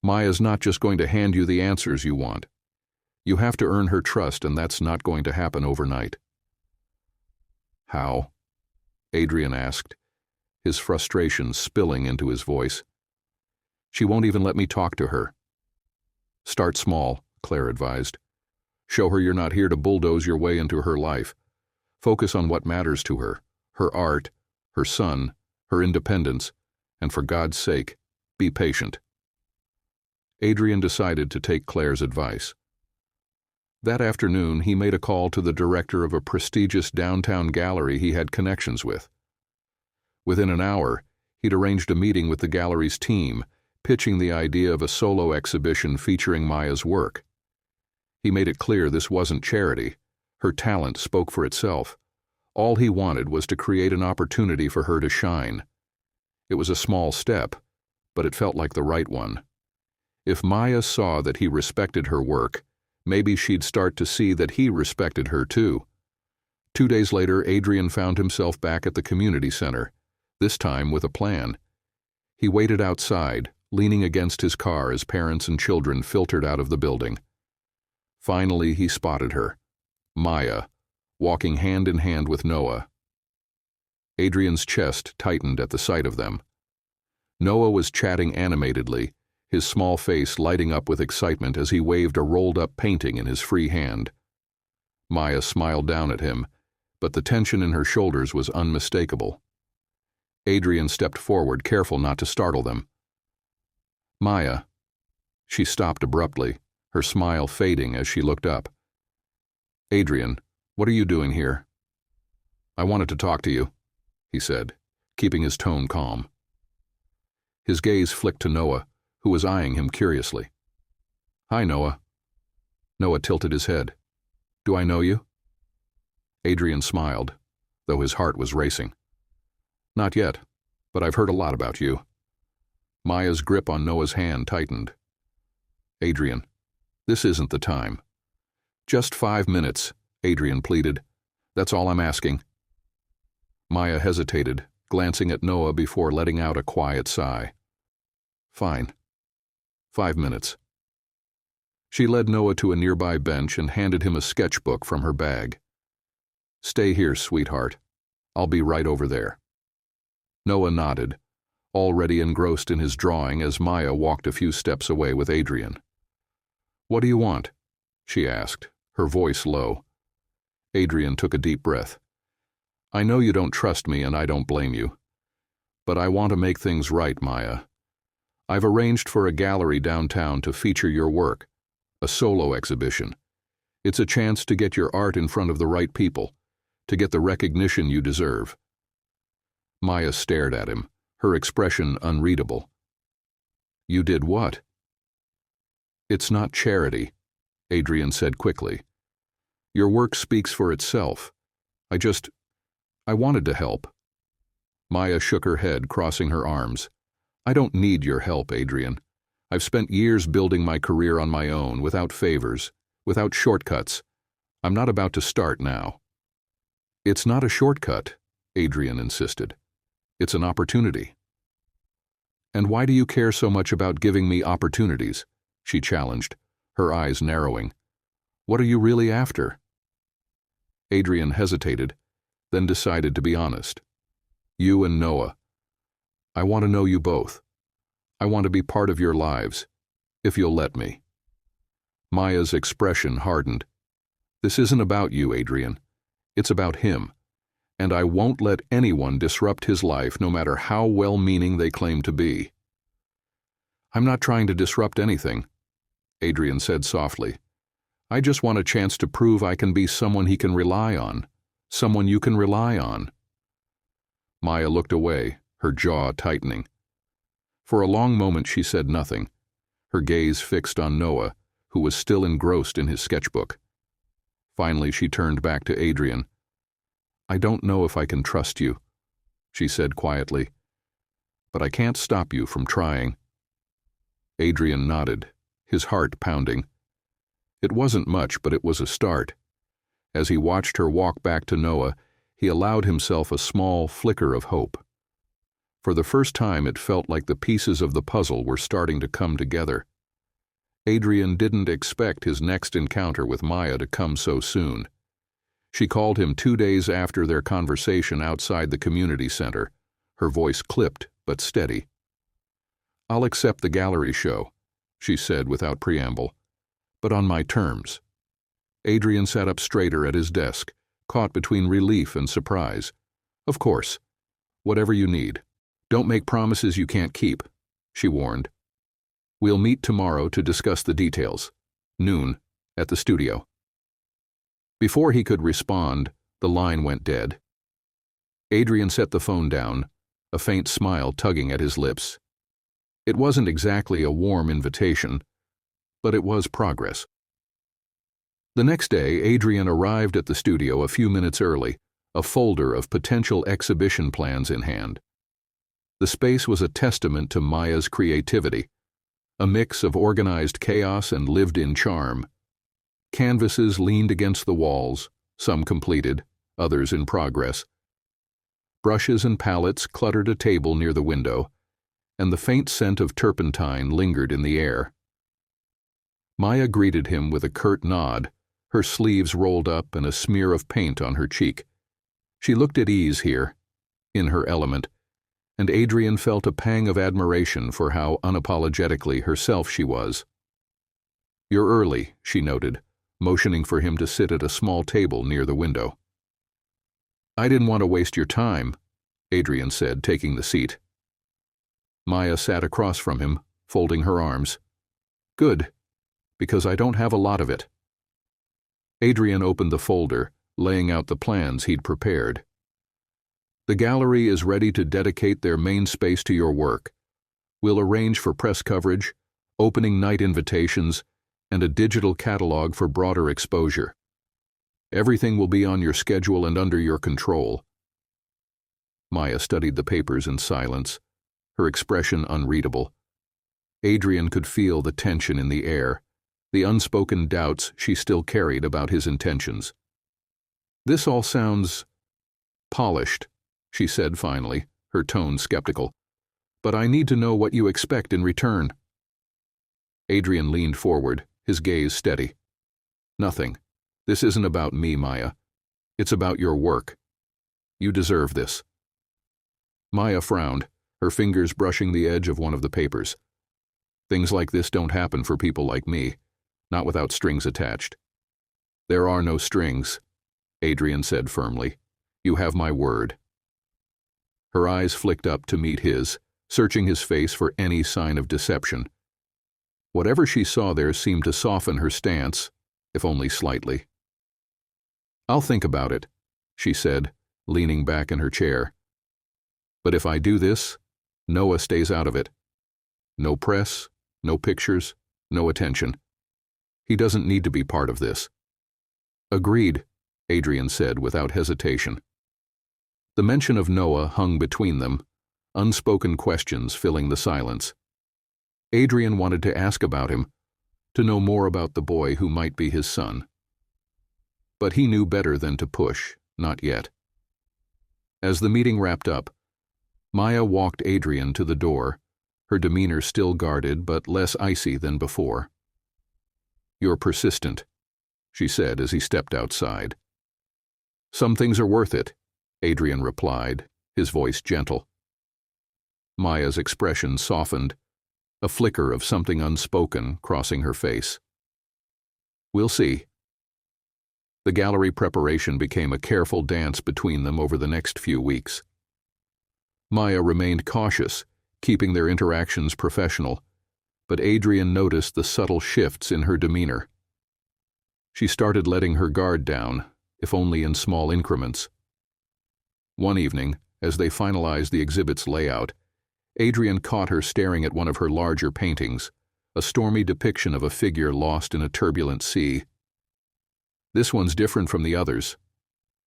Maya's not just going to hand you the answers you want. You have to earn her trust, and that's not going to happen overnight." "How?" Adrian asked, his frustration spilling into his voice. "She won't even let me talk to her." "Start small," Claire advised. "Show her you're not here to bulldoze your way into her life. Focus on what matters to her, her art, her son, her independence, and for God's sake, be patient." Adrian decided to take Claire's advice. That afternoon, he made a call to the director of a prestigious downtown gallery he had connections with. Within an hour, he'd arranged a meeting with the gallery's team, pitching the idea of a solo exhibition featuring Maya's work. He made it clear this wasn't charity. Her talent spoke for itself. All he wanted was to create an opportunity for her to shine. It was a small step, but it felt like the right one. If Maya saw that he respected her work, maybe she'd start to see that he respected her too. 2 days later, Adrian found himself back at the community center, this time with a plan. He waited outside, leaning against his car as parents and children filtered out of the building. Finally, he spotted her, Maya, walking hand in hand with Noah. Adrian's chest tightened at the sight of them. Noah was chatting animatedly, his small face lighting up with excitement as he waved a rolled-up painting in his free hand. Maya smiled down at him, but the tension in her shoulders was unmistakable. Adrian stepped forward, careful not to startle them. "Maya." She stopped abruptly, her smile fading as she looked up. "Adrian, what are you doing here?" "I wanted to talk to you," he said, keeping his tone calm. His gaze flicked to Noah, who was eyeing him curiously. "Hi, Noah." Noah tilted his head. "Do I know you?" Adrian smiled, though his heart was racing. "Not yet, but I've heard a lot about you." Maya's grip on Noah's hand tightened. "Adrian, this isn't the time." "Just 5 minutes," Adrian pleaded. "That's all I'm asking." Maya hesitated, glancing at Noah before letting out a quiet sigh. "Fine. 5 minutes." She led Noah to a nearby bench and handed him a sketchbook from her bag. "Stay here, sweetheart. I'll be right over there." Noah nodded, already engrossed in his drawing as Maya walked a few steps away with Adrian. "What do you want?" she asked, her voice low. Adrian took a deep breath. "I know you don't trust me, and I don't blame you. But I want to make things right, Maya. I've arranged for a gallery downtown to feature your work, a solo exhibition. It's a chance to get your art in front of the right people, to get the recognition you deserve." Maya stared at him, her expression unreadable. "You did what?" "It's not charity," Adrian said quickly. "Your work speaks for itself. I wanted to help." Maya shook her head, crossing her arms. "I don't need your help, Adrian. I've spent years building my career on my own, without favors, without shortcuts. I'm not about to start now." "It's not a shortcut," Adrian insisted. "It's an opportunity." "And why do you care so much about giving me opportunities?" she challenged, her eyes narrowing. "What are you really after?" Adrian hesitated, then decided to be honest. "You and Noah. I want to know you both. I want to be part of your lives, if you'll let me." Maya's expression hardened. "This isn't about you, Adrian. It's about him. And I won't let anyone disrupt his life, no matter how well-meaning they claim to be." "I'm not trying to disrupt anything," Adrian said softly. "I just want a chance to prove I can be someone he can rely on, someone you can rely on." Maya looked away, her jaw tightening. For a long moment she said nothing, her gaze fixed on Noah, who was still engrossed in his sketchbook. Finally she turned back to Adrian. "I don't know if I can trust you," she said quietly, "but I can't stop you from trying." Adrian nodded, his heart pounding. It wasn't much, but it was a start. As he watched her walk back to Noah, he allowed himself a small flicker of hope. For the first time it felt like the pieces of the puzzle were starting to come together. Adrian didn't expect his next encounter with Maya to come so soon. She called him 2 days after their conversation outside the community center, her voice clipped but steady. "I'll accept the gallery show," she said without preamble, "but on my terms." Adrian sat up straighter at his desk, caught between relief and surprise. "Of course. Whatever you need. Don't make promises you can't keep," she warned. "We'll meet tomorrow to discuss the details. Noon, at the studio." Before he could respond, the line went dead. Adrian set the phone down, a faint smile tugging at his lips. It wasn't exactly a warm invitation, but it was progress. The next day, Adrian arrived at the studio a few minutes early, a folder of potential exhibition plans in hand. The space was a testament to Maya's creativity, a mix of organized chaos and lived-in charm. Canvases leaned against the walls, some completed, others in progress. Brushes and palettes cluttered a table near the window, and the faint scent of turpentine lingered in the air. Maya greeted him with a curt nod, her sleeves rolled up and a smear of paint on her cheek. She looked at ease here, in her element, and Adrian felt a pang of admiration for how unapologetically herself she was. "You're early," she noted, motioning for him to sit at a small table near the window. "I didn't want to waste your time," Adrian said, taking the seat. Maya sat across from him, folding her arms. "Good, because I don't have a lot of it." Adrian opened the folder, laying out the plans he'd prepared. "The gallery is ready to dedicate their main space to your work. We'll arrange for press coverage, opening night invitations, and a digital catalog for broader exposure. Everything will be on your schedule and under your control." Maya studied the papers in silence, her expression unreadable. Adrian could feel the tension in the air, the unspoken doubts she still carried about his intentions. "This all sounds polished," she said finally, her tone skeptical. "But I need to know what you expect in return." Adrian leaned forward, his gaze steady. "Nothing. This isn't about me, Maya. It's about your work. You deserve this." Maya frowned, her fingers brushing the edge of one of the papers. "Things like this don't happen for people like me, not without strings attached." "There are no strings," Adrian said firmly. "You have my word." Her eyes flicked up to meet his, searching his face for any sign of deception. Whatever she saw there seemed to soften her stance, if only slightly. "I'll think about it," she said, leaning back in her chair. "But if I do this, Noah stays out of it. No press, no pictures, no attention. He doesn't need to be part of this." "Agreed," Adrian said without hesitation. The mention of Noah hung between them, unspoken questions filling the silence. Adrian wanted to ask about him, to know more about the boy who might be his son. But he knew better than to push, not yet. As the meeting wrapped up, Maya walked Adrian to the door, her demeanor still guarded but less icy than before. "You're persistent," she said as he stepped outside. "Some things are worth it," Adrian replied, his voice gentle. Maya's expression softened, a flicker of something unspoken crossing her face. "We'll see." The gallery preparation became a careful dance between them over the next few weeks. Maya remained cautious, keeping their interactions professional, but Adrian noticed the subtle shifts in her demeanor. She started letting her guard down, if only in small increments. One evening, as they finalized the exhibit's layout, Adrian caught her staring at one of her larger paintings, a stormy depiction of a figure lost in a turbulent sea. "This one's different from the others,"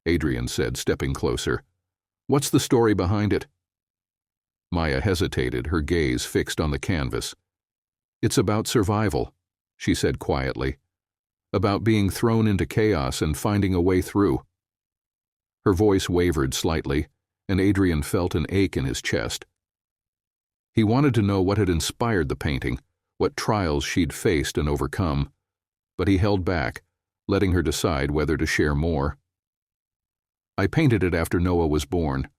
Adrian said, stepping closer. "What's the story behind it?" Maya hesitated, her gaze fixed on the canvas. "It's about survival," she said quietly. "About being thrown into chaos and finding a way through." Her voice wavered slightly, and Adrian felt an ache in his chest. He wanted to know what had inspired the painting, what trials she'd faced and overcome, but he held back, letting her decide whether to share more. "I painted it after Noah was born,"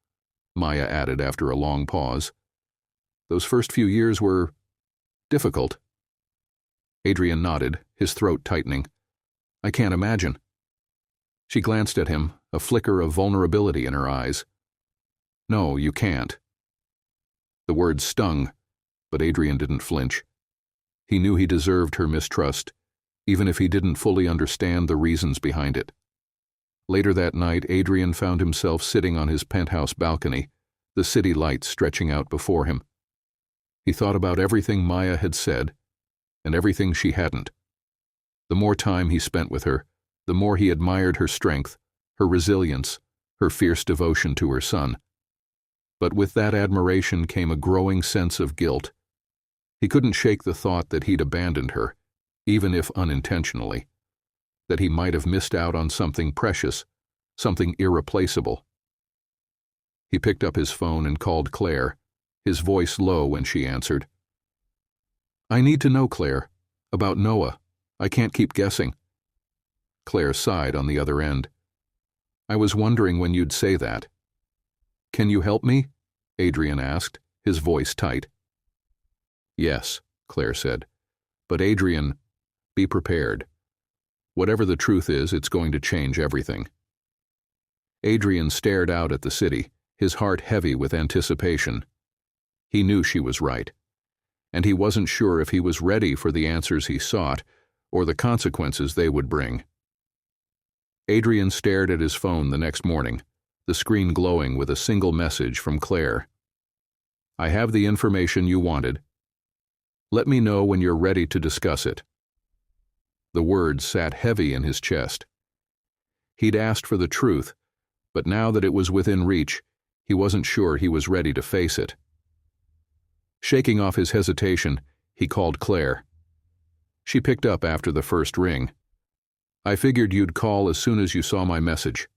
Maya added after a long pause. "Those first few years were difficult." Adrian nodded, his throat tightening. "I can't imagine." She glanced at him, a flicker of vulnerability in her eyes. "No, you can't." The words stung, but Adrian didn't flinch. He knew he deserved her mistrust, even if he didn't fully understand the reasons behind it. Later that night, Adrian found himself sitting on his penthouse balcony, the city lights stretching out before him. He thought about everything Maya had said, and everything she hadn't. The more time he spent with her, the more he admired her strength, her resilience, her fierce devotion to her son. But with that admiration came a growing sense of guilt. He couldn't shake the thought that he'd abandoned her, even if unintentionally, that he might have missed out on something precious, something irreplaceable. He picked up his phone and called Claire, his voice low when she answered. "I need to know, Claire, about Noah. I can't keep guessing." Claire sighed on the other end. "I was wondering when you'd say that." "Can you help me?" Adrian asked, his voice tight. "Yes," Claire said. "But Adrian, be prepared. Whatever the truth is, it's going to change everything." Adrian stared out at the city, his heart heavy with anticipation. He knew she was right, and he wasn't sure if he was ready for the answers he sought or the consequences they would bring. Adrian stared at his phone the next morning, the screen glowing with a single message from Claire. "I have the information you wanted. Let me know when you're ready to discuss it." The words sat heavy in his chest. He'd asked for the truth, but now that it was within reach, he wasn't sure he was ready to face it. Shaking off his hesitation, he called Claire. She picked up after the first ring. "I figured you'd call as soon as you saw my message,"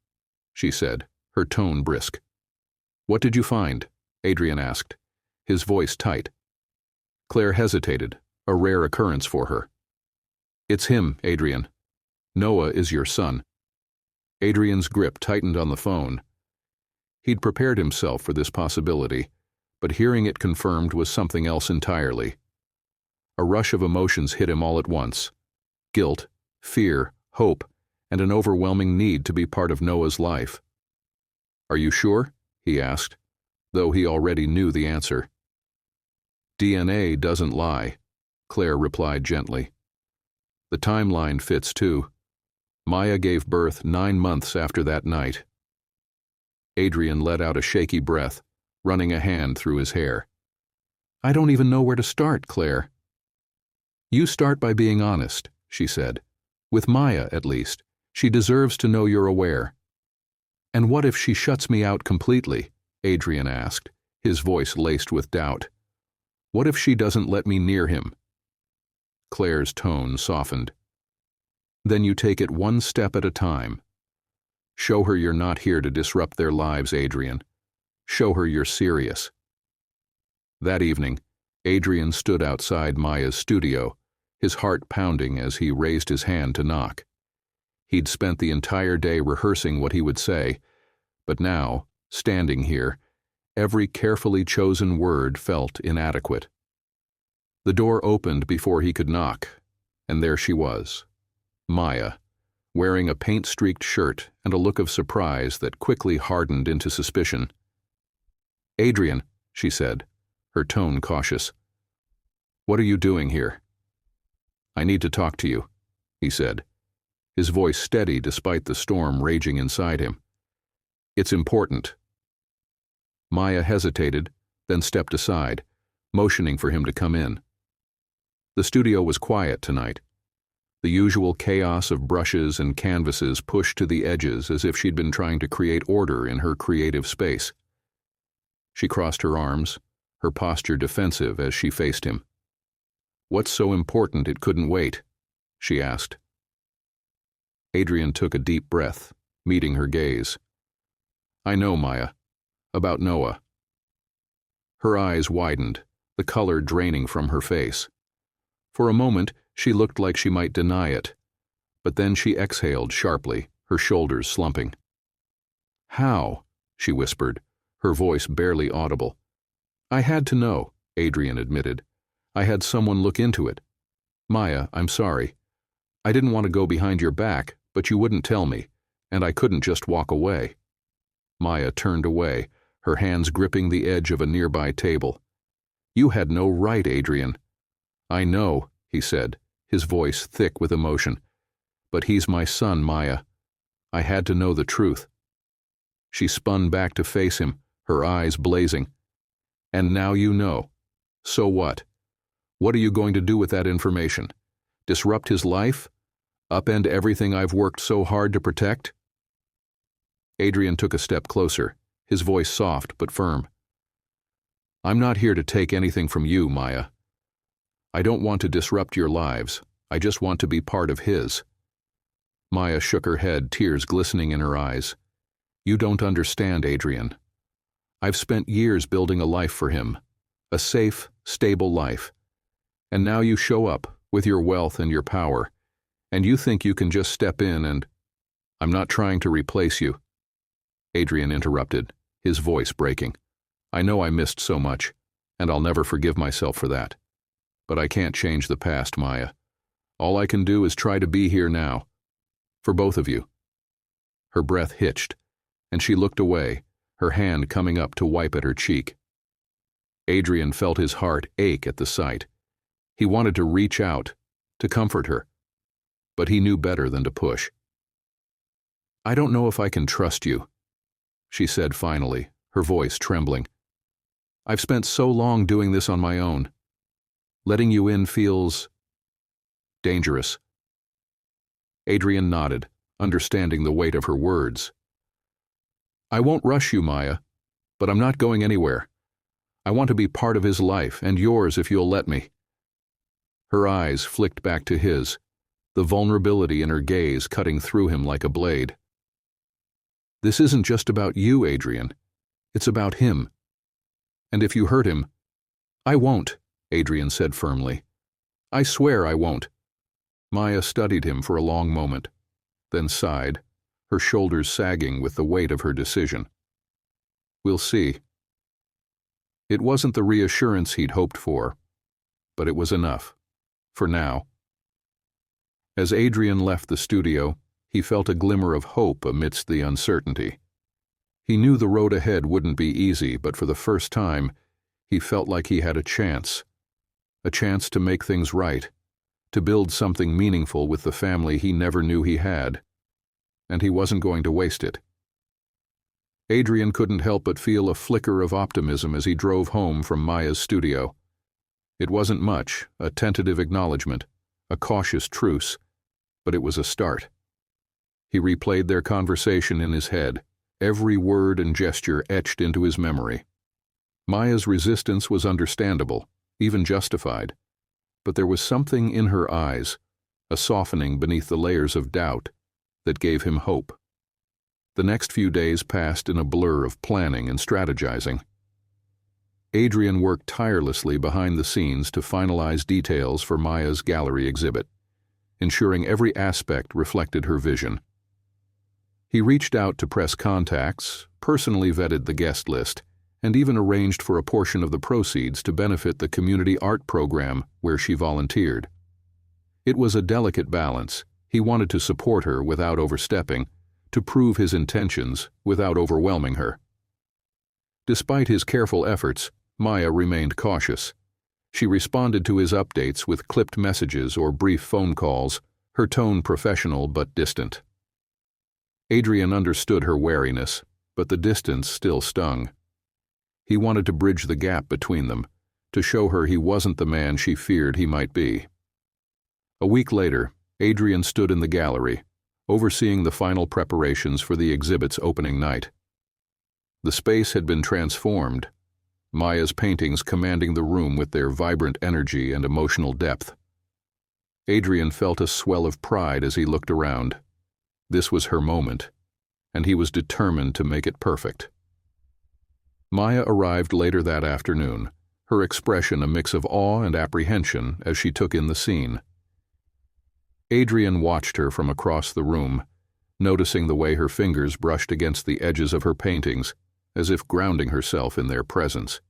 she said, her tone brisk. "What did you find?" Adrian asked, his voice tight. Claire hesitated, a rare occurrence for her. "It's him, Adrian. Noah is your son." Adrian's grip tightened on the phone. He'd prepared himself for this possibility, but hearing it confirmed was something else entirely. A rush of emotions hit him all at once. Guilt, fear, hope, and an overwhelming need to be part of Noah's life. "Are you sure?" he asked, though he already knew the answer. "DNA doesn't lie," Claire replied gently. "The timeline fits too. Maya gave birth 9 months after that night." Adrian let out a shaky breath, running a hand through his hair. "I don't even know where to start, Claire." "You start by being honest," she said. "With Maya, at least. She deserves to know you're aware." "And what if she shuts me out completely?" Adrian asked, his voice laced with doubt. What if she doesn't let me near him? Claire's tone softened. Then you take it one step at a time. Show her you're not here to disrupt their lives, Adrian. Show her you're serious. That evening, Adrian stood outside Maya's studio, his heart pounding as he raised his hand to knock. He'd spent the entire day rehearsing what he would say, but now, standing here, every carefully chosen word felt inadequate. The door opened before he could knock, and there she was, Maya, wearing a paint-streaked shirt and a look of surprise that quickly hardened into suspicion. "Adrian," she said, her tone cautious. "What are you doing here?" "I need to talk to you," he said, his voice steady despite the storm raging inside him. "It's important." Maya hesitated, then stepped aside, motioning for him to come in. The studio was quiet tonight. The usual chaos of brushes and canvases pushed to the edges as if she'd been trying to create order in her creative space. She crossed her arms, her posture defensive as she faced him. "What's so important it couldn't wait?" she asked. Adrian took a deep breath, meeting her gaze. "I know, Maya. About Noah." Her eyes widened, the color draining from her face. For a moment, she looked like she might deny it, but then she exhaled sharply, her shoulders slumping. "How?" she whispered, her voice barely audible. "I had to know," Adrian admitted. "I had someone look into it. Maya, I'm sorry. I didn't want to go behind your back, but you wouldn't tell me, and I couldn't just walk away." Maya turned away, her hands gripping the edge of a nearby table. "You had no right, Adrian." "I know," he said, his voice thick with emotion. "But he's my son, Maya. I had to know the truth." She spun back to face him, her eyes blazing. "And now you know. So what? What are you going to do with that information? Disrupt his life? Upend everything I've worked so hard to protect?" Adrian took a step closer, his voice soft but firm. "I'm not here to take anything from you, Maya. I don't want to disrupt your lives. I just want to be part of his." Maya shook her head, tears glistening in her eyes. "You don't understand, Adrian. I've spent years building a life for him, a safe, stable life. And now you show up, with your wealth and your power, and you think you can just step in and—" "I'm not trying to replace you," Adrian interrupted, his voice breaking. "I know I missed so much, and I'll never forgive myself for that. But I can't change the past, Maya. All I can do is try to be here now. For both of you." Her breath hitched, and she looked away, her hand coming up to wipe at her cheek. Adrian felt his heart ache at the sight. He wanted to reach out, to comfort her. But he knew better than to push. "I don't know if I can trust you," she said finally, her voice trembling. "I've spent so long doing this on my own. Letting you in feels dangerous." Adrian nodded, understanding the weight of her words. "I won't rush you, Maya, but I'm not going anywhere. I want to be part of his life, and yours if you'll let me." Her eyes flicked back to his, the vulnerability in her gaze cutting through him like a blade. "This isn't just about you, Adrian. It's about him. And if you hurt him—" "I won't," Adrian said firmly. "I swear I won't." Maya studied him for a long moment, then sighed, her shoulders sagging with the weight of her decision. "We'll see." It wasn't the reassurance he'd hoped for, but it was enough, for now. As Adrian left the studio, he felt a glimmer of hope amidst the uncertainty. He knew the road ahead wouldn't be easy, but for the first time, he felt like he had a chance to make things right, to build something meaningful with the family he never knew he had, and he wasn't going to waste it. Adrian couldn't help but feel a flicker of optimism as he drove home from Maya's studio. It wasn't much, a tentative acknowledgement, a cautious truce, but it was a start. He replayed their conversation in his head, every word and gesture etched into his memory. Maya's resistance was understandable. even justified. But there was something in her eyes, a softening beneath the layers of doubt, that gave him hope. The next few days passed in a blur of planning and strategizing. Adrian worked tirelessly behind the scenes to finalize details for Maya's gallery exhibit, ensuring every aspect reflected her vision. He reached out to press contacts, personally vetted the guest list, and even arranged for a portion of the proceeds to benefit the community art program where she volunteered. It was a delicate balance. He wanted to support her without overstepping, to prove his intentions without overwhelming her. Despite his careful efforts, Maya remained cautious. She responded to his updates with clipped messages or brief phone calls, her tone professional but distant. Adrian understood her wariness, but the distance still stung. He wanted to bridge the gap between them, to show her he wasn't the man she feared he might be. A week later, Adrian stood in the gallery, overseeing the final preparations for the exhibit's opening night. The space had been transformed, Maya's paintings commanding the room with their vibrant energy and emotional depth. Adrian felt a swell of pride as he looked around. This was her moment, and he was determined to make it perfect. Maya arrived later that afternoon, her expression a mix of awe and apprehension as she took in the scene. Adrian watched her from across the room, noticing the way her fingers brushed against the edges of her paintings, as if grounding herself in their presence.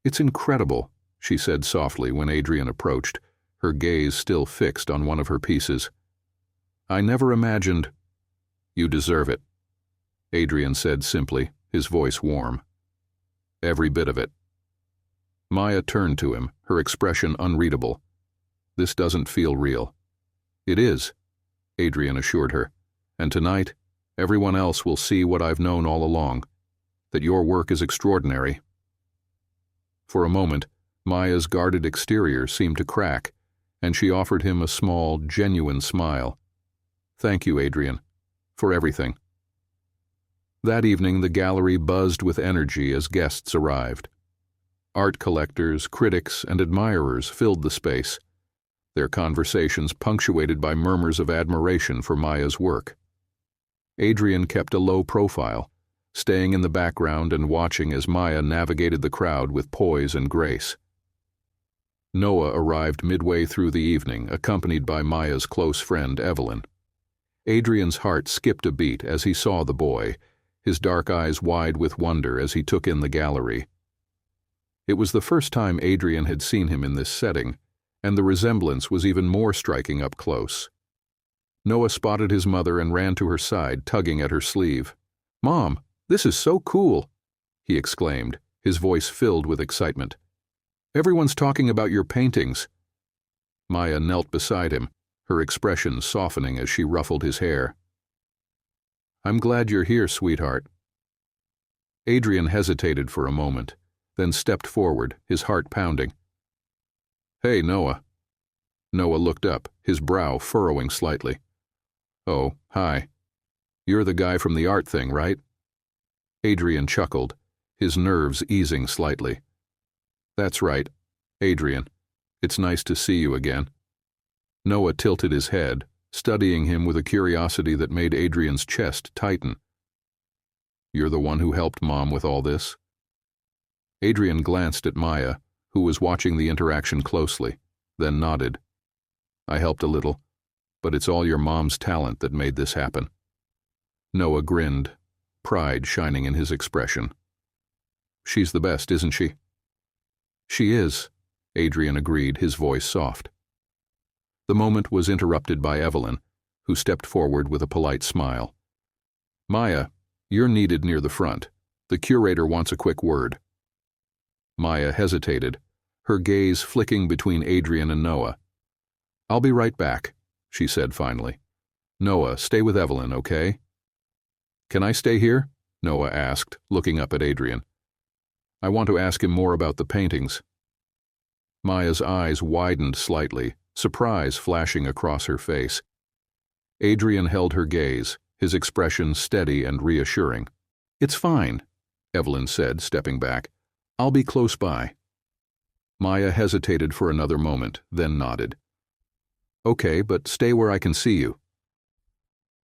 "It's incredible," she said softly when Adrian approached, her gaze still fixed on one of her pieces. "I never imagined—" "You deserve it," Adrian said simply, his voice warm. "Every bit of it." Maya turned to him, her expression unreadable. "This doesn't feel real." "It is," Adrian assured her, "and tonight, everyone else will see what I've known all along, that your work is extraordinary." For a moment, Maya's guarded exterior seemed to crack, and she offered him a small, genuine smile. "Thank you, Adrian, for everything." That evening, the gallery buzzed with energy as guests arrived. Art collectors, critics, and admirers filled the space, their conversations punctuated by murmurs of admiration for Maya's work. Adrian kept a low profile, staying in the background and watching as Maya navigated the crowd with poise and grace. Noah arrived midway through the evening, accompanied by Maya's close friend, Evelyn. Adrian's heart skipped a beat as he saw the boy, his dark eyes wide with wonder as he took in the gallery. It was the first time Adrian had seen him in this setting, and the resemblance was even more striking up close. Noah spotted his mother and ran to her side, tugging at her sleeve. "Mom, this is so cool," he exclaimed, his voice filled with excitement. "Everyone's talking about your paintings." Maya knelt beside him, her expression softening as she ruffled his hair. "I'm glad you're here, sweetheart." Adrian hesitated for a moment, then stepped forward, his heart pounding. "Hey, Noah." Noah looked up, his brow furrowing slightly. "Oh, hi. You're the guy from the art thing, right?" Adrian chuckled, his nerves easing slightly. "That's right, Adrian. It's nice to see you again." Noah tilted his head, studying him with a curiosity that made Adrian's chest tighten. "You're the one who helped Mom with all this?" Adrian glanced at Maya, who was watching the interaction closely, then nodded. "I helped a little, but it's all your mom's talent that made this happen." Noah grinned, pride shining in his expression. "She's the best, isn't she?" "She is," Adrian agreed, his voice soft. The moment was interrupted by Evelyn, who stepped forward with a polite smile. "Maya, you're needed near the front. The curator wants a quick word." Maya hesitated, her gaze flicking between Adrian and Noah. "I'll be right back," she said finally. "Noah, stay with Evelyn, okay?" "Can I stay here?" Noah asked, looking up at Adrian. "I want to ask him more about the paintings." Maya's eyes widened slightly, surprise flashing across her face. Adrian held her gaze, his expression steady and reassuring. "It's fine," Evelyn said, stepping back. "I'll be close by." Maya hesitated for another moment, then nodded. Okay, but stay where I can see you.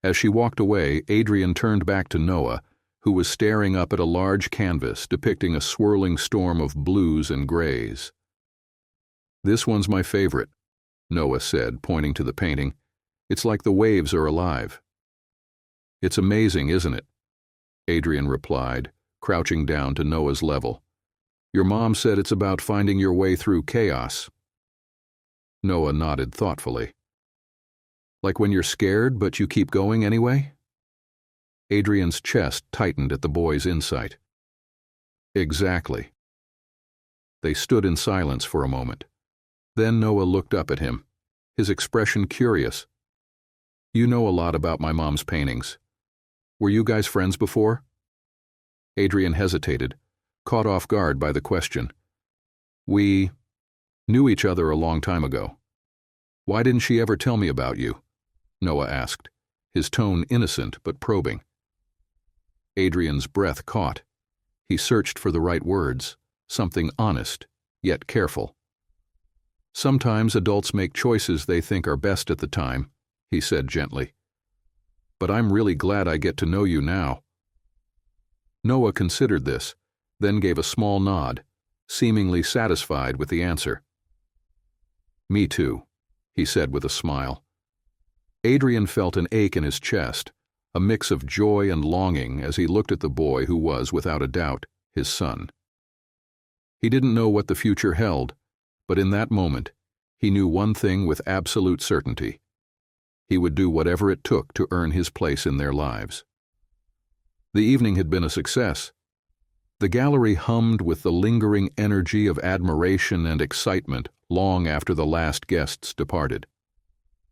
As she walked away, Adrian turned back to Noah, who was staring up at a large canvas depicting a swirling storm of blues and grays. This one's my favorite, Noah said, pointing to the painting. It's like the waves are alive. It's amazing, isn't it? Adrian replied, crouching down to Noah's level. Your mom said it's about finding your way through chaos. Noah nodded thoughtfully. Like when you're scared, but you keep going anyway? Adrian's chest tightened at the boy's insight. Exactly. They stood in silence for a moment. Then Noah looked up at him, his expression curious. You know a lot about my mom's paintings. Were you guys friends before? Adrian hesitated, caught off guard by the question. We knew each other a long time ago. Why didn't she ever tell me about you? Noah asked, his tone innocent but probing. Adrian's breath caught. He searched for the right words, something honest, yet careful. Sometimes adults make choices they think are best at the time, he said gently. But I'm really glad I get to know you now. Noah considered this, then gave a small nod, seemingly satisfied with the answer. Me too, he said with a smile. Adrian felt an ache in his chest, a mix of joy and longing as he looked at the boy who was, without a doubt, his son. He didn't know what the future held, but in that moment, he knew one thing with absolute certainty. He would do whatever it took to earn his place in their lives. The evening had been a success. The gallery hummed with the lingering energy of admiration and excitement long after the last guests departed.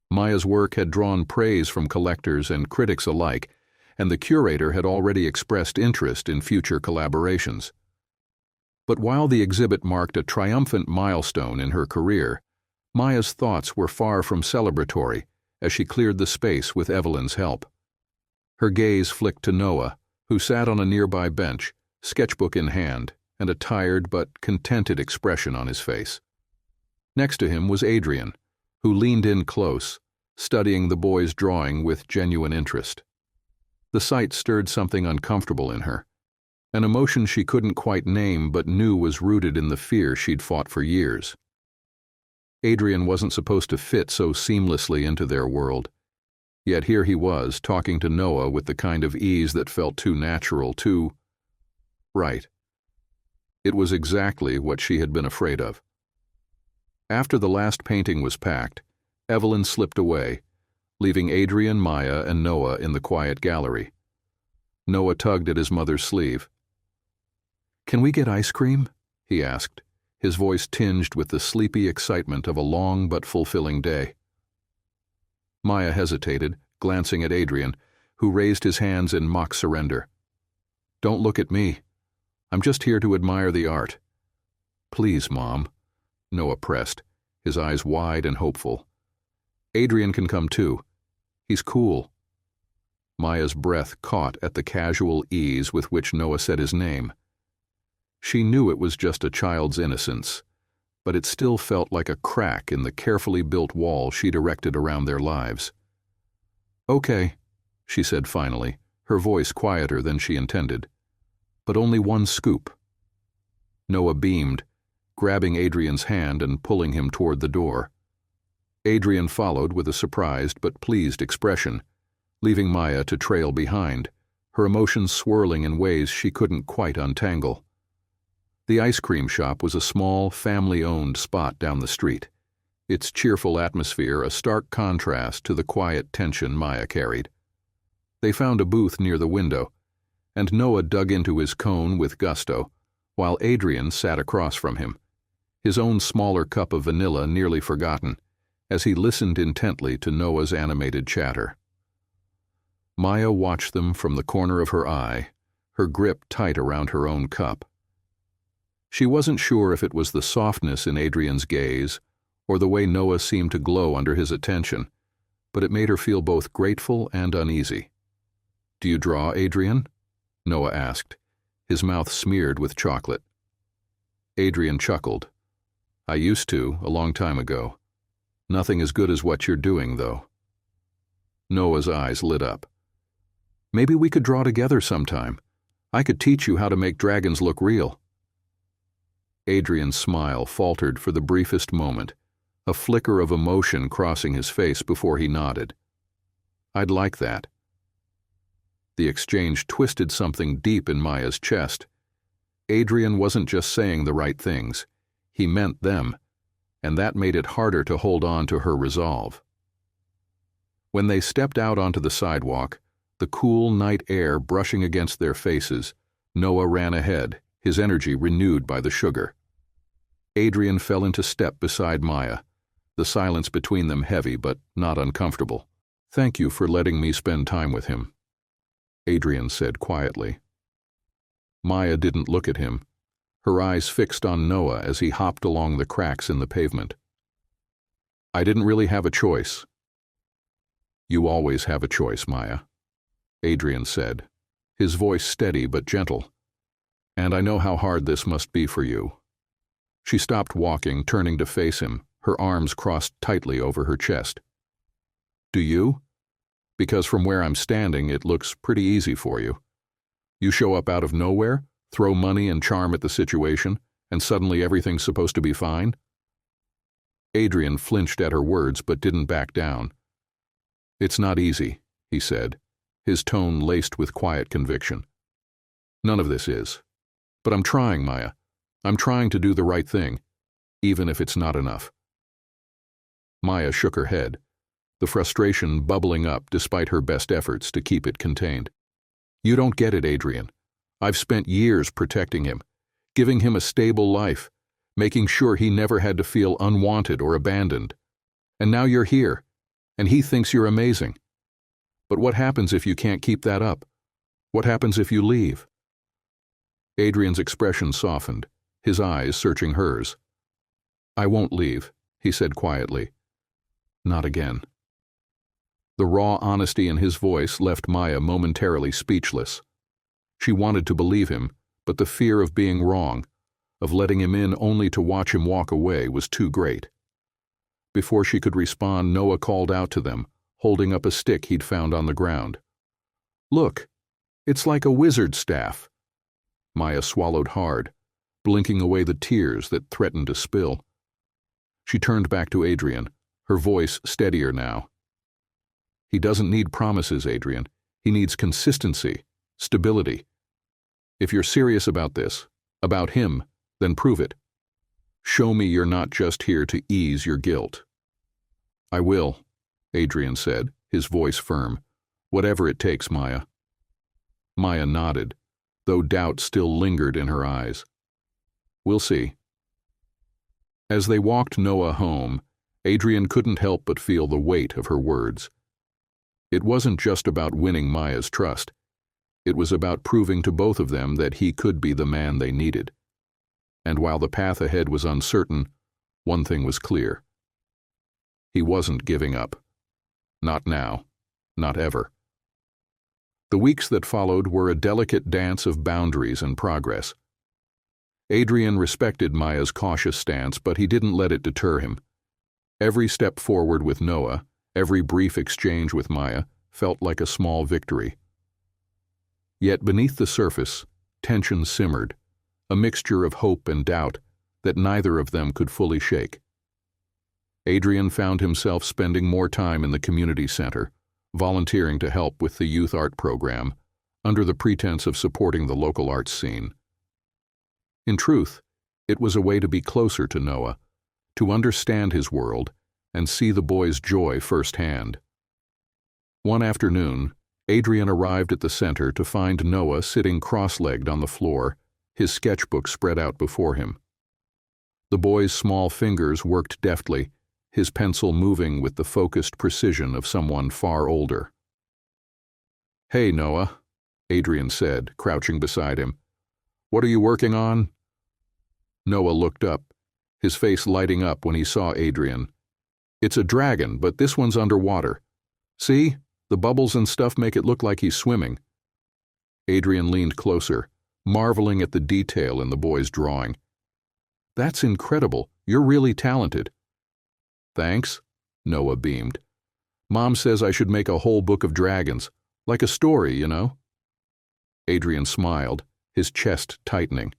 Maya's work had drawn praise from collectors and critics alike, and the curator had already expressed interest in future collaborations. But while the exhibit marked a triumphant milestone in her career, Maya's thoughts were far from celebratory as she cleared the space with Evelyn's help. Her gaze flicked to Noah, who sat on a nearby bench, sketchbook in hand, and a tired but contented expression on his face. Next to him was Adrian, who leaned in close, studying the boy's drawing with genuine interest. The sight stirred something uncomfortable in her, an emotion she couldn't quite name but knew was rooted in the fear she'd fought for years. Adrian wasn't supposed to fit so seamlessly into their world, yet here he was, talking to Noah with the kind of ease that felt too natural, too right. It was exactly what she had been afraid of. After the last painting was packed, Evelyn slipped away, leaving Adrian, Maya, and Noah in the quiet gallery. Noah tugged at his mother's sleeve. Can we get ice cream? He asked, his voice tinged with the sleepy excitement of a long but fulfilling day. Maya hesitated, glancing at Adrian, who raised his hands in mock surrender. Don't look at me. I'm just here to admire the art. Please, Mom, Noah pressed, his eyes wide and hopeful. Adrian can come too. He's cool. Maya's breath caught at the casual ease with which Noah said his name. She knew it was just a child's innocence, but it still felt like a crack in the carefully built wall she'd erected around their lives. Okay, she said finally, her voice quieter than she intended. But only one scoop. Noah beamed, grabbing Adrian's hand and pulling him toward the door. Adrian followed with a surprised but pleased expression, leaving Maya to trail behind, her emotions swirling in ways she couldn't quite untangle. The ice cream shop was a small, family-owned spot down the street, its cheerful atmosphere a stark contrast to the quiet tension Maya carried. They found a booth near the window, and Noah dug into his cone with gusto, while Adrian sat across from him, his own smaller cup of vanilla nearly forgotten, as he listened intently to Noah's animated chatter. Maya watched them from the corner of her eye, her grip tight around her own cup. She wasn't sure if it was the softness in Adrian's gaze or the way Noah seemed to glow under his attention, but it made her feel both grateful and uneasy. Do you draw, Adrian? Noah asked, his mouth smeared with chocolate. Adrian chuckled. I used to, a long time ago. Nothing as good as what you're doing, though. Noah's eyes lit up. Maybe we could draw together sometime. I could teach you how to make dragons look real. Adrian's smile faltered for the briefest moment, a flicker of emotion crossing his face before he nodded. I'd like that. The exchange twisted something deep in Maya's chest. Adrian wasn't just saying the right things. He meant them, and that made it harder to hold on to her resolve. When they stepped out onto the sidewalk, the cool night air brushing against their faces, Noah ran ahead, his energy renewed by the sugar. Adrian fell into step beside Maya, the silence between them heavy but not uncomfortable. Thank you for letting me spend time with him, Adrian said quietly. Maya didn't look at him, her eyes fixed on Noah as he hopped along the cracks in the pavement. I didn't really have a choice. You always have a choice, Maya, Adrian said, his voice steady but gentle. And I know how hard this must be for you. She stopped walking, turning to face him, her arms crossed tightly over her chest. Do you? Because from where I'm standing, it looks pretty easy for you. You show up out of nowhere, throw money and charm at the situation, and suddenly everything's supposed to be fine? Adrian flinched at her words but didn't back down. It's not easy, he said, his tone laced with quiet conviction. None of this is. But I'm trying, Maya. I'm trying to do the right thing, even if it's not enough. Maya shook her head, the frustration bubbling up despite her best efforts to keep it contained. You don't get it, Adrian. I've spent years protecting him, giving him a stable life, making sure he never had to feel unwanted or abandoned. And now you're here, and he thinks you're amazing. But what happens if you can't keep that up? What happens if you leave? Adrian's expression softened, his eyes searching hers. I won't leave, he said quietly. Not again. The raw honesty in his voice left Maya momentarily speechless. She wanted to believe him, but the fear of being wrong, of letting him in only to watch him walk away, was too great. Before she could respond, Noah called out to them, holding up a stick he'd found on the ground. Look, it's like a wizard's staff. Maya swallowed hard, blinking away the tears that threatened to spill. She turned back to Adrian, her voice steadier now. He doesn't need promises, Adrian. He needs consistency, stability. If you're serious about this, about him, then prove it. Show me you're not just here to ease your guilt. I will, Adrian said, his voice firm. Whatever it takes, Maya. Maya nodded, though doubt still lingered in her eyes. We'll see. As they walked Noah home, Adrian couldn't help but feel the weight of her words. It wasn't just about winning Maya's trust. It was about proving to both of them that he could be the man they needed. And while the path ahead was uncertain, one thing was clear. He wasn't giving up. Not now. Not ever. The weeks that followed were a delicate dance of boundaries and progress. Adrian respected Maya's cautious stance, but he didn't let it deter him. Every step forward with Noah, every brief exchange with Maya, felt like a small victory. Yet beneath the surface, tension simmered, a mixture of hope and doubt that neither of them could fully shake. Adrian found himself spending more time in the community center, volunteering to help with the youth art program, under the pretense of supporting the local arts scene. In truth, it was a way to be closer to Noah, to understand his world, and see the boy's joy firsthand. One afternoon, Adrian arrived at the center to find Noah sitting cross-legged on the floor, his sketchbook spread out before him. The boy's small fingers worked deftly, his pencil moving with the focused precision of someone far older. Hey, Noah, Adrian said, crouching beside him. What are you working on? Noah looked up, his face lighting up when he saw Adrian. It's a dragon, but this one's underwater. See? The bubbles and stuff make it look like he's swimming. Adrian leaned closer, marveling at the detail in the boy's drawing. That's incredible. You're really talented. Thanks, Noah beamed. Mom says I should make a whole book of dragons, like a story, you know? Adrian smiled, his chest tightening.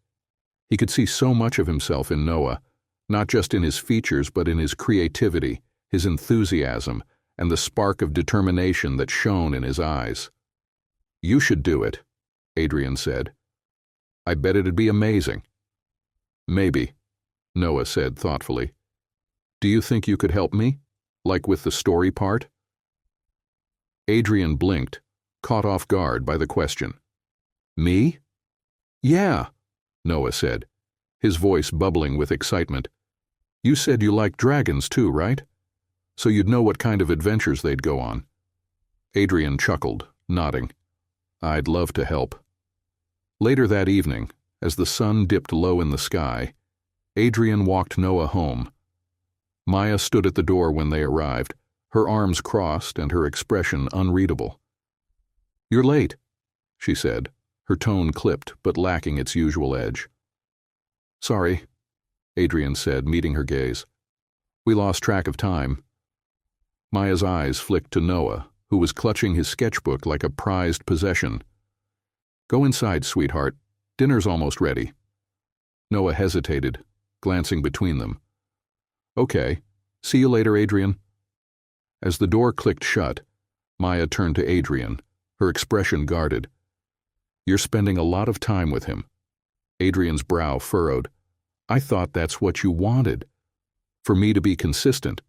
He could see so much of himself in Noah, not just in his features but in his creativity, his enthusiasm, and the spark of determination that shone in his eyes. You should do it, Adrian said. I bet it'd be amazing. Maybe, Noah said thoughtfully. Do you think you could help me, like with the story part? Adrian blinked, caught off guard by the question. Me? Yeah, Noah said, his voice bubbling with excitement. You said you liked dragons too, right? So you'd know what kind of adventures they'd go on. Adrian chuckled, nodding. I'd love to help. Later that evening, as the sun dipped low in the sky, Adrian walked Noah home. Maya stood at the door when they arrived, her arms crossed and her expression unreadable. You're late, she said, her tone clipped but lacking its usual edge. Sorry, Adrian said, meeting her gaze. We lost track of time. Maya's eyes flicked to Noah, who was clutching his sketchbook like a prized possession. Go inside, sweetheart. Dinner's almost ready. Noah hesitated, glancing between them. Okay. See you later, Adrian. As the door clicked shut, Maya turned to Adrian, her expression guarded. You're spending a lot of time with him. Adrian's brow furrowed. I thought that's what you wanted. For me to be consistent.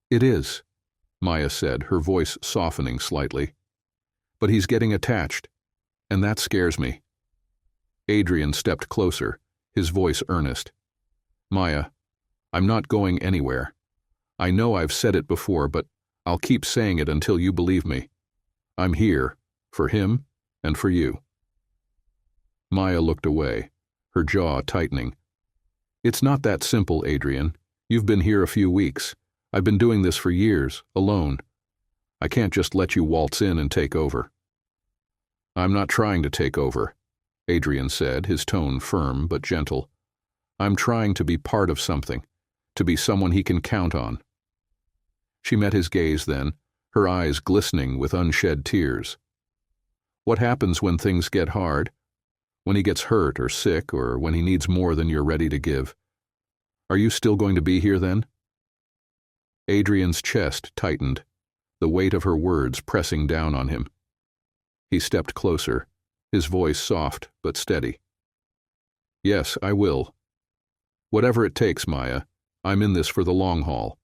It is, Maya said, her voice softening slightly. But he's getting attached, and that scares me. Adrian stepped closer, his voice earnest. Maya, I'm not going anywhere. I know I've said it before, but I'll keep saying it until you believe me. I'm here, for him and for you. Maya looked away, her jaw tightening. It's not that simple, Adrian. You've been here a few weeks. I've been doing this for years, alone. I can't just let you waltz in and take over. I'm not trying to take over, Adrian said, his tone firm but gentle. I'm trying to be part of something, to be someone he can count on. She met his gaze then, her eyes glistening with unshed tears. What happens when things get hard? When he gets hurt or sick, or when he needs more than you're ready to give? Are you still going to be here then? Adrian's chest tightened, the weight of her words pressing down on him. He stepped closer, his voice soft but steady. Yes, I will. Whatever it takes, Maya, I'm in this for the long haul.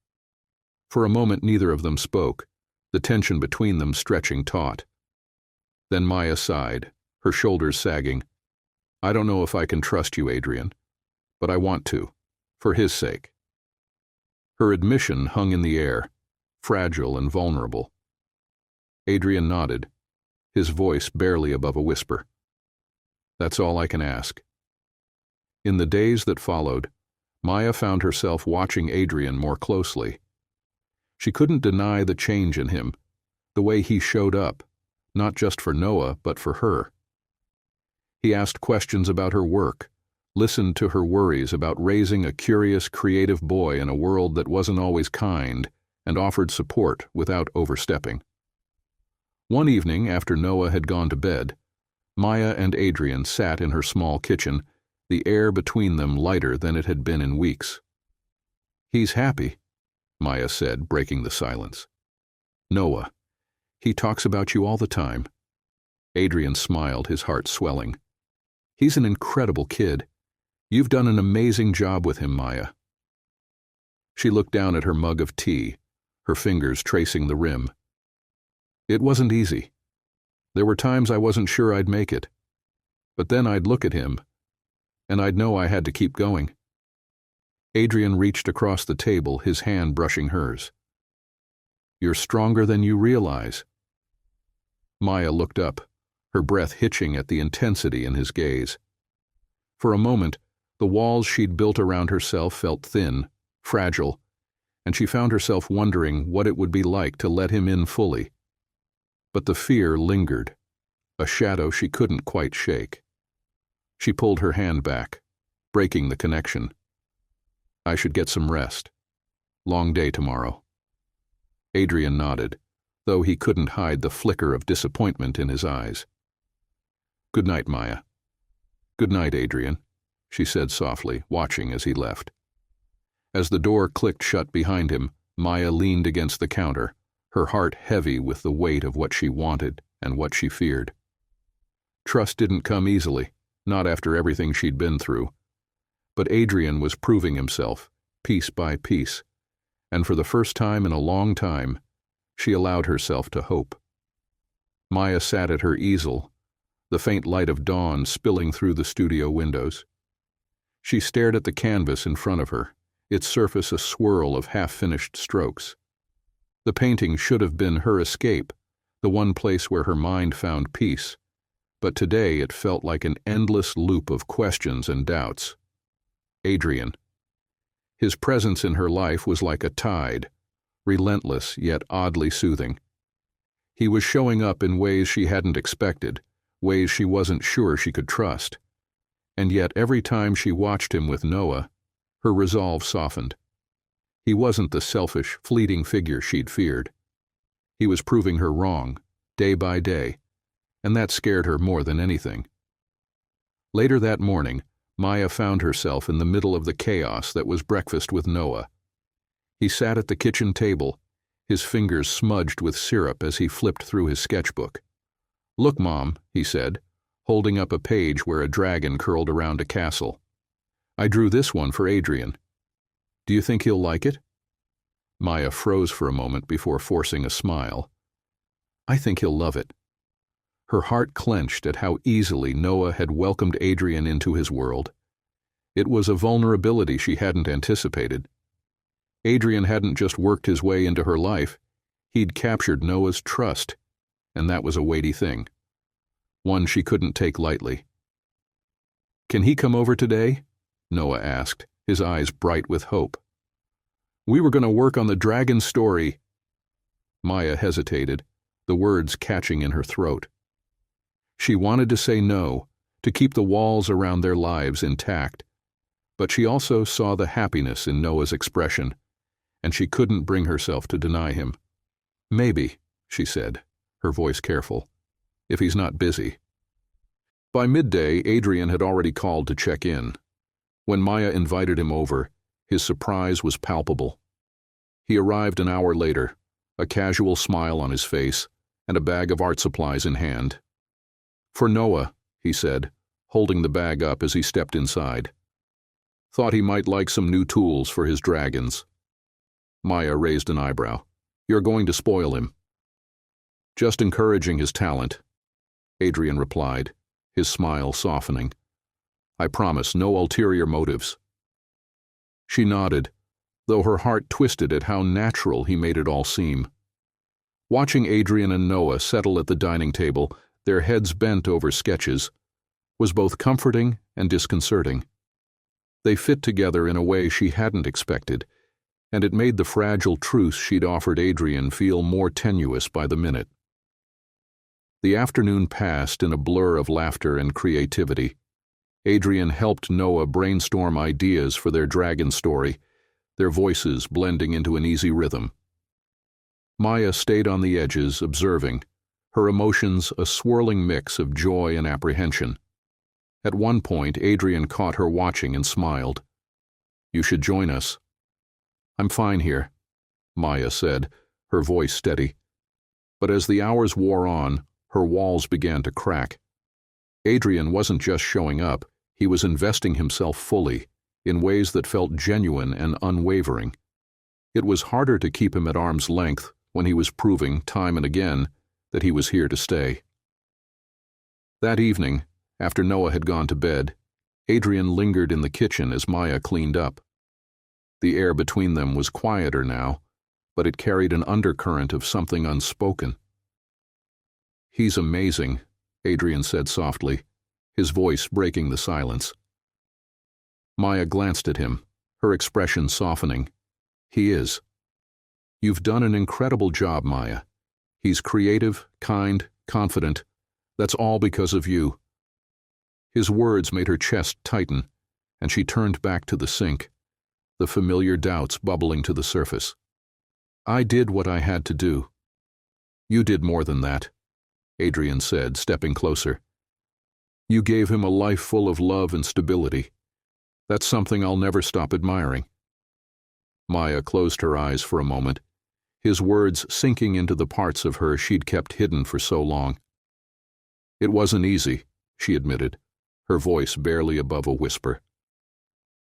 For a moment neither of them spoke, the tension between them stretching taut. Then Maya sighed, her shoulders sagging. I don't know if I can trust you, Adrian, but I want to, for his sake. Her admission hung in the air, fragile and vulnerable. Adrian nodded, his voice barely above a whisper. That's all I can ask. In the days that followed, Maya found herself watching Adrian more closely. She couldn't deny the change in him, the way he showed up, not just for Noah, but for her. He asked questions about her work, listened to her worries about raising a curious, creative boy in a world that wasn't always kind, and offered support without overstepping. One evening, after Noah had gone to bed, Maya and Adrian sat in her small kitchen, the air between them lighter than it had been in weeks. He's happy, Maya said, breaking the silence. Noah. He talks about you all the time. Adrian smiled, his heart swelling. He's an incredible kid. You've done an amazing job with him, Maya. She looked down at her mug of tea, her fingers tracing the rim. It wasn't easy. There were times I wasn't sure I'd make it. But then I'd look at him, and I'd know I had to keep going. Adrian reached across the table, his hand brushing hers. You're stronger than you realize. Maya looked up, her breath hitching at the intensity in his gaze. For a moment, the walls she'd built around herself felt thin, fragile, and she found herself wondering what it would be like to let him in fully. But the fear lingered, a shadow she couldn't quite shake. She pulled her hand back, breaking the connection. I should get some rest. Long day tomorrow. Adrian nodded, though he couldn't hide the flicker of disappointment in his eyes. Good night, Maya. Good night, Adrian, she said softly, watching as he left. As the door clicked shut behind him, Maya leaned against the counter, her heart heavy with the weight of what she wanted and what she feared. Trust didn't come easily, not after everything she'd been through. But Adrian was proving himself, piece by piece, and for the first time in a long time, she allowed herself to hope. Maya sat at her easel, the faint light of dawn spilling through the studio windows. She stared at the canvas in front of her, its surface a swirl of half-finished strokes. The painting should have been her escape, the one place where her mind found peace, but today it felt like an endless loop of questions and doubts. Adrian. His presence in her life was like a tide, relentless yet oddly soothing. He was showing up in ways she hadn't expected, ways she wasn't sure she could trust. And yet every time she watched him with Noah, her resolve softened. He wasn't the selfish, fleeting figure she'd feared. He was proving her wrong, day by day, and that scared her more than anything. Later that morning, Maya found herself in the middle of the chaos that was breakfast with Noah. He sat at the kitchen table, his fingers smudged with syrup as he flipped through his sketchbook. "Look, Mom," he said, holding up a page where a dragon curled around a castle. "I drew this one for Adrian. Do you think he'll like it?" Maya froze for a moment before forcing a smile. "I think he'll love it." Her heart clenched at how easily Noah had welcomed Adrian into his world. It was a vulnerability she hadn't anticipated. Adrian hadn't just worked his way into her life, he'd captured Noah's trust, and that was a weighty thing. One she couldn't take lightly. "Can he come over today?" Noah asked, his eyes bright with hope. "We were going to work on the dragon story." Maya hesitated, the words catching in her throat. She wanted to say no, to keep the walls around their lives intact, but she also saw the happiness in Noah's expression, and she couldn't bring herself to deny him. "Maybe," she said, her voice careful, "if he's not busy." By midday, Adrian had already called to check in. When Maya invited him over, his surprise was palpable. He arrived an hour later, a casual smile on his face and a bag of art supplies in hand. "For Noah," he said, holding the bag up as he stepped inside. "Thought he might like some new tools for his dragons." Maya raised an eyebrow. "You're going to spoil him." "Just encouraging his talent," Adrian replied, his smile softening. "I promise, no ulterior motives." She nodded, though her heart twisted at how natural he made it all seem. Watching Adrian and Noah settle at the dining table, their heads bent over sketches, was both comforting and disconcerting. They fit together in a way she hadn't expected, and it made the fragile truce she'd offered Adrian feel more tenuous by the minute. The afternoon passed in a blur of laughter and creativity. Adrian helped Noah brainstorm ideas for their dragon story, their voices blending into an easy rhythm. Maya stayed on the edges, observing, her emotions a swirling mix of joy and apprehension. At one point, Adrian caught her watching and smiled. "You should join us." "I'm fine here," Maya said, her voice steady. But as the hours wore on, her walls began to crack. Adrian wasn't just showing up, he was investing himself fully, in ways that felt genuine and unwavering. It was harder to keep him at arm's length when he was proving, time and again, that he was here to stay. That evening, after Noah had gone to bed, Adrian lingered in the kitchen as Maya cleaned up. The air between them was quieter now, but it carried an undercurrent of something unspoken. "He's amazing," Adrian said softly, his voice breaking the silence. Maya glanced at him, her expression softening. "He is." "You've done an incredible job, Maya. He's creative, kind, confident. That's all because of you." His words made her chest tighten, and she turned back to the sink. the familiar doubts bubbling to the surface. "I did what I had to do." "You did more than that," Adrian said, stepping closer. "You gave him a life full of love and stability. That's something I'll never stop admiring." Maya closed her eyes for a moment, his words sinking into the parts of her she'd kept hidden for so long. "It wasn't easy," she admitted, her voice barely above a whisper.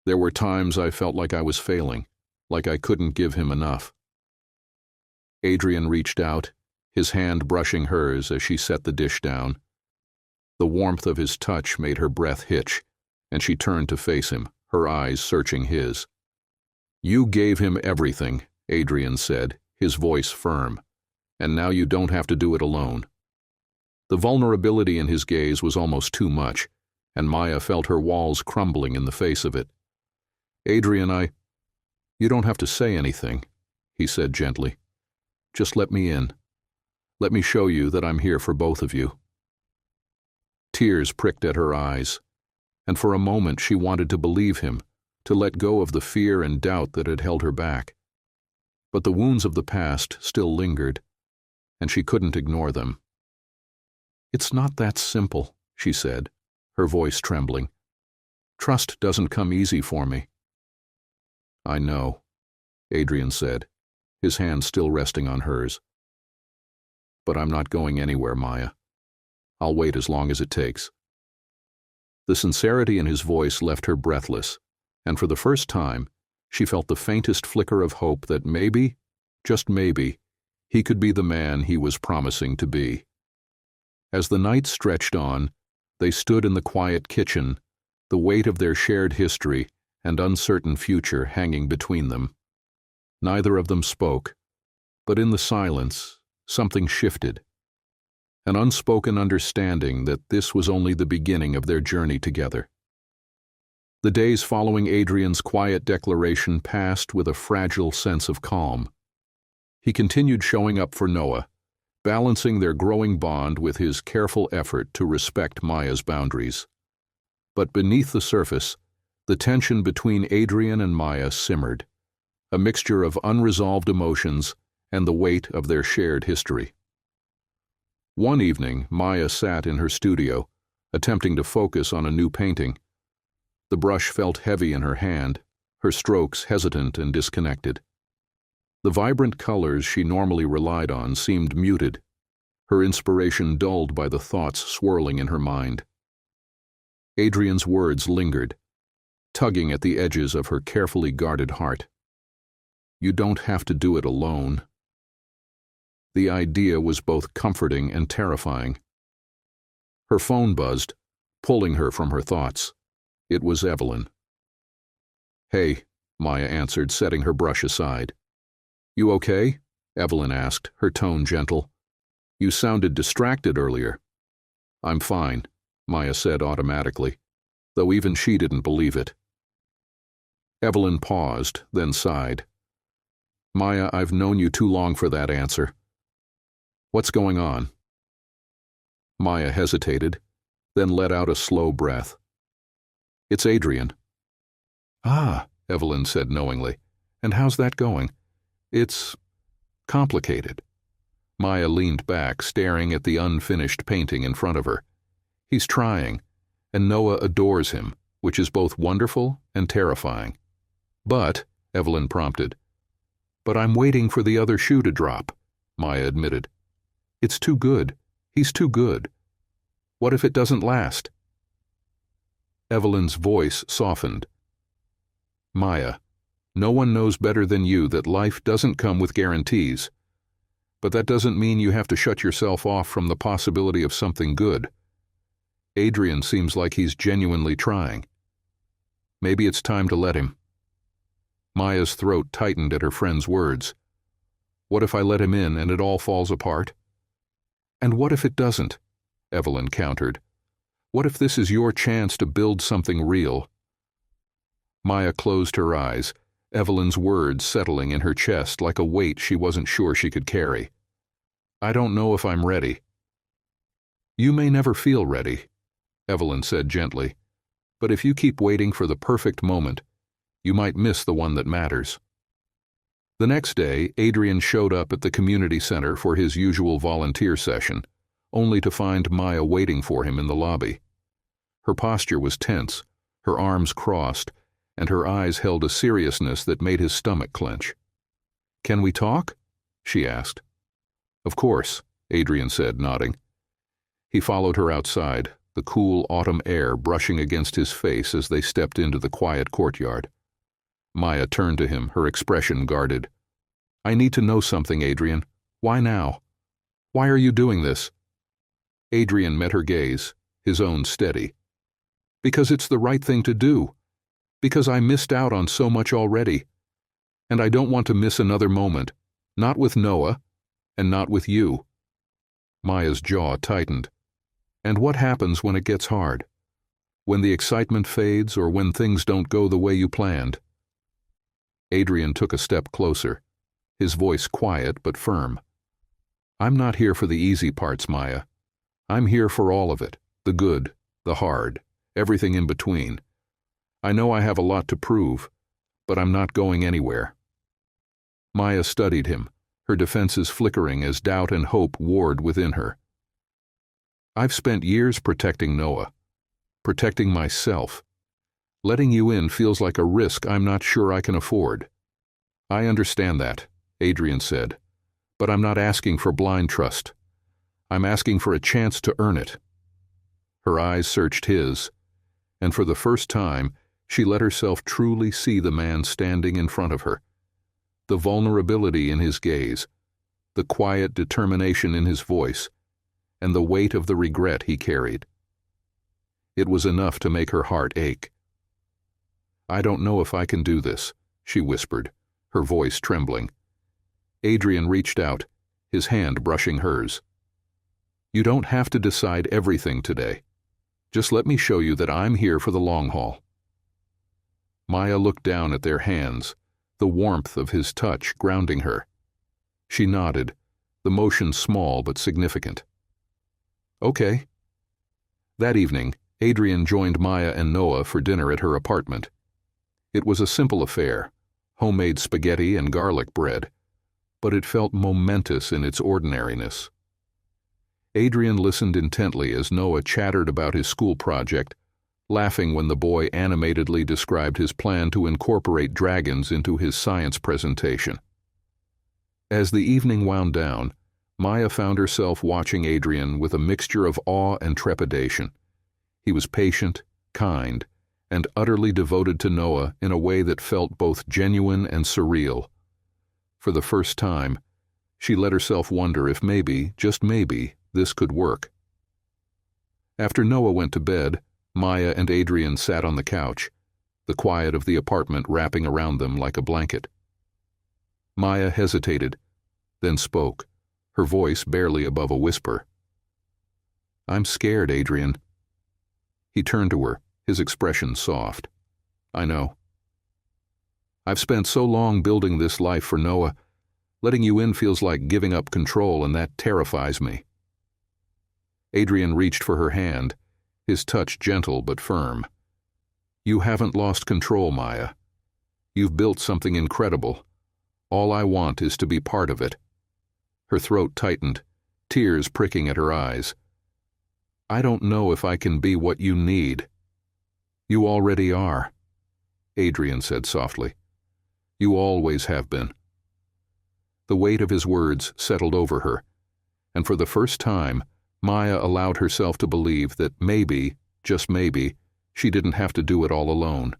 "There were times I felt like I was failing, like I couldn't give him enough." Adrian reached out, his hand brushing hers as she set the dish down. The warmth of his touch made her breath hitch, and she turned to face him, her eyes searching his. "You gave him everything," Adrian said, his voice firm, "and now you don't have to do it alone." The vulnerability in his gaze was almost too much, and Maya felt her walls crumbling in the face of it. "Adrian, You don't have to say anything," he said gently. "Just let me in. Let me show you that I'm here for both of you." Tears pricked at her eyes, and for a moment she wanted to believe him, to let go of the fear and doubt that had held her back. But the wounds of the past still lingered, and she couldn't ignore them. "It's not that simple," she said, her voice trembling. "Trust doesn't come easy for me." "I know," Adrian said, his hand still resting on hers. "But I'm not going anywhere, Maya. I'll wait as long as it takes." The sincerity in his voice left her breathless, and for the first time, she felt the faintest flicker of hope that maybe, just maybe, he could be the man he was promising to be. As the night stretched on, they stood in the quiet kitchen, the weight of their shared history and uncertain future hanging between them. Neither of them spoke, but in the silence, something shifted. An unspoken understanding that this was only the beginning of their journey together. The days following Adrian's quiet declaration passed with a fragile sense of calm. He continued showing up for Noah, balancing their growing bond with his careful effort to respect Maya's boundaries. But beneath the surface, the tension between Adrian and Maya simmered, a mixture of unresolved emotions and the weight of their shared history. One evening, Maya sat in her studio, attempting to focus on a new painting. The brush felt heavy in her hand, her strokes hesitant and disconnected. The vibrant colors she normally relied on seemed muted, her inspiration dulled by the thoughts swirling in her mind. Adrian's words lingered, tugging at the edges of her carefully guarded heart. "You don't have to do it alone." The idea was both comforting and terrifying. Her phone buzzed, pulling her from her thoughts. It was Evelyn. "Hey," Maya answered, setting her brush aside. "You okay?" Evelyn asked, her tone gentle. "You sounded distracted earlier." "I'm fine," Maya said automatically, though even she didn't believe it. Evelyn paused, then sighed. "Maya, I've known you too long for that answer. What's going on?" Maya hesitated, then let out a slow breath. "It's Adrian." "Ah," Evelyn said knowingly. "And how's that going?" "It's complicated." Maya leaned back, staring at the unfinished painting in front of her. "He's trying, and Noah adores him, which is both wonderful and terrifying." "But," Evelyn prompted. "But I'm waiting for the other shoe to drop," Maya admitted. "It's too good. He's too good. What if it doesn't last?" Evelyn's voice softened. "Maya, no one knows better than you that life doesn't come with guarantees. But that doesn't mean you have to shut yourself off from the possibility of something good. Adrian seems like he's genuinely trying. Maybe it's time to let him." Maya's throat tightened at her friend's words. "What if I let him in and it all falls apart?" "And what if it doesn't?" Evelyn countered. "What if this is your chance to build something real?" Maya closed her eyes, Evelyn's words settling in her chest like a weight she wasn't sure she could carry. "I don't know if I'm ready." "You may never feel ready," Evelyn said gently, "but if you keep waiting for the perfect moment, You might miss the one that matters. The next day, Adrian showed up at the community center for his usual volunteer session, only to find Maya waiting for him in the lobby. Her posture was tense, her arms crossed, and her eyes held a seriousness that made his stomach clench. "Can we talk?" she asked. "Of course," Adrian said, nodding. He followed her outside, the cool autumn air brushing against his face as they stepped into the quiet courtyard. Maya turned to him, her expression guarded. "I need to know something, Adrian. Why now? Why are you doing this?" Adrian met her gaze, his own steady. "Because it's the right thing to do. Because I missed out on so much already. And I don't want to miss another moment. Not with Noah, and not with you." Maya's jaw tightened. "And what happens when it gets hard? When the excitement fades or when things don't go the way you planned?" Adrian took a step closer, his voice quiet but firm. "I'm not here for the easy parts, Maya. I'm here for all of it, the good, the hard, everything in between. I know I have a lot to prove, but I'm not going anywhere." Maya studied him, her defenses flickering as doubt and hope warred within her. "I've spent years protecting Noah, protecting myself. Letting you in feels like a risk I'm not sure I can afford." "I understand that," Adrian said, "but I'm not asking for blind trust. I'm asking for a chance to earn it." Her eyes searched his, and for the first time, she let herself truly see the man standing in front of her. The vulnerability in his gaze, the quiet determination in his voice, and the weight of the regret he carried. It was enough to make her heart ache. "I don't know if I can do this," she whispered, her voice trembling. Adrian reached out, his hand brushing hers. "You don't have to decide everything today. Just let me show you that I'm here for the long haul." Maya looked down at their hands, the warmth of his touch grounding her. She nodded, the motion small but significant. "Okay." That evening, Adrian joined Maya and Noah for dinner at her apartment. It was a simple affair, homemade spaghetti and garlic bread, but it felt momentous in its ordinariness. Adrian listened intently as Noah chattered about his school project, laughing when the boy animatedly described his plan to incorporate dragons into his science presentation. As the evening wound down, Maya found herself watching Adrian with a mixture of awe and trepidation. He was patient, kind, and utterly devoted to Noah in a way that felt both genuine and surreal. For the first time, she let herself wonder if maybe, just maybe, this could work. After Noah went to bed, Maya and Adrian sat on the couch, the quiet of the apartment wrapping around them like a blanket. Maya hesitated, then spoke, her voice barely above a whisper. "I'm scared, Adrian." He turned to her, his expression soft. "I know. I've spent so long building this life for Noah. Letting you in feels like giving up control, and that terrifies me." Adrian reached for her hand, his touch gentle but firm. "You haven't lost control, Maya. You've built something incredible. All I want is to be part of it." Her throat tightened, tears pricking at her eyes. "I don't know if I can be what you need." "You already are," Adrian said softly. "You always have been." The weight of his words settled over her, and for the first time, Maya allowed herself to believe that maybe, just maybe, she didn't have to do it all alone.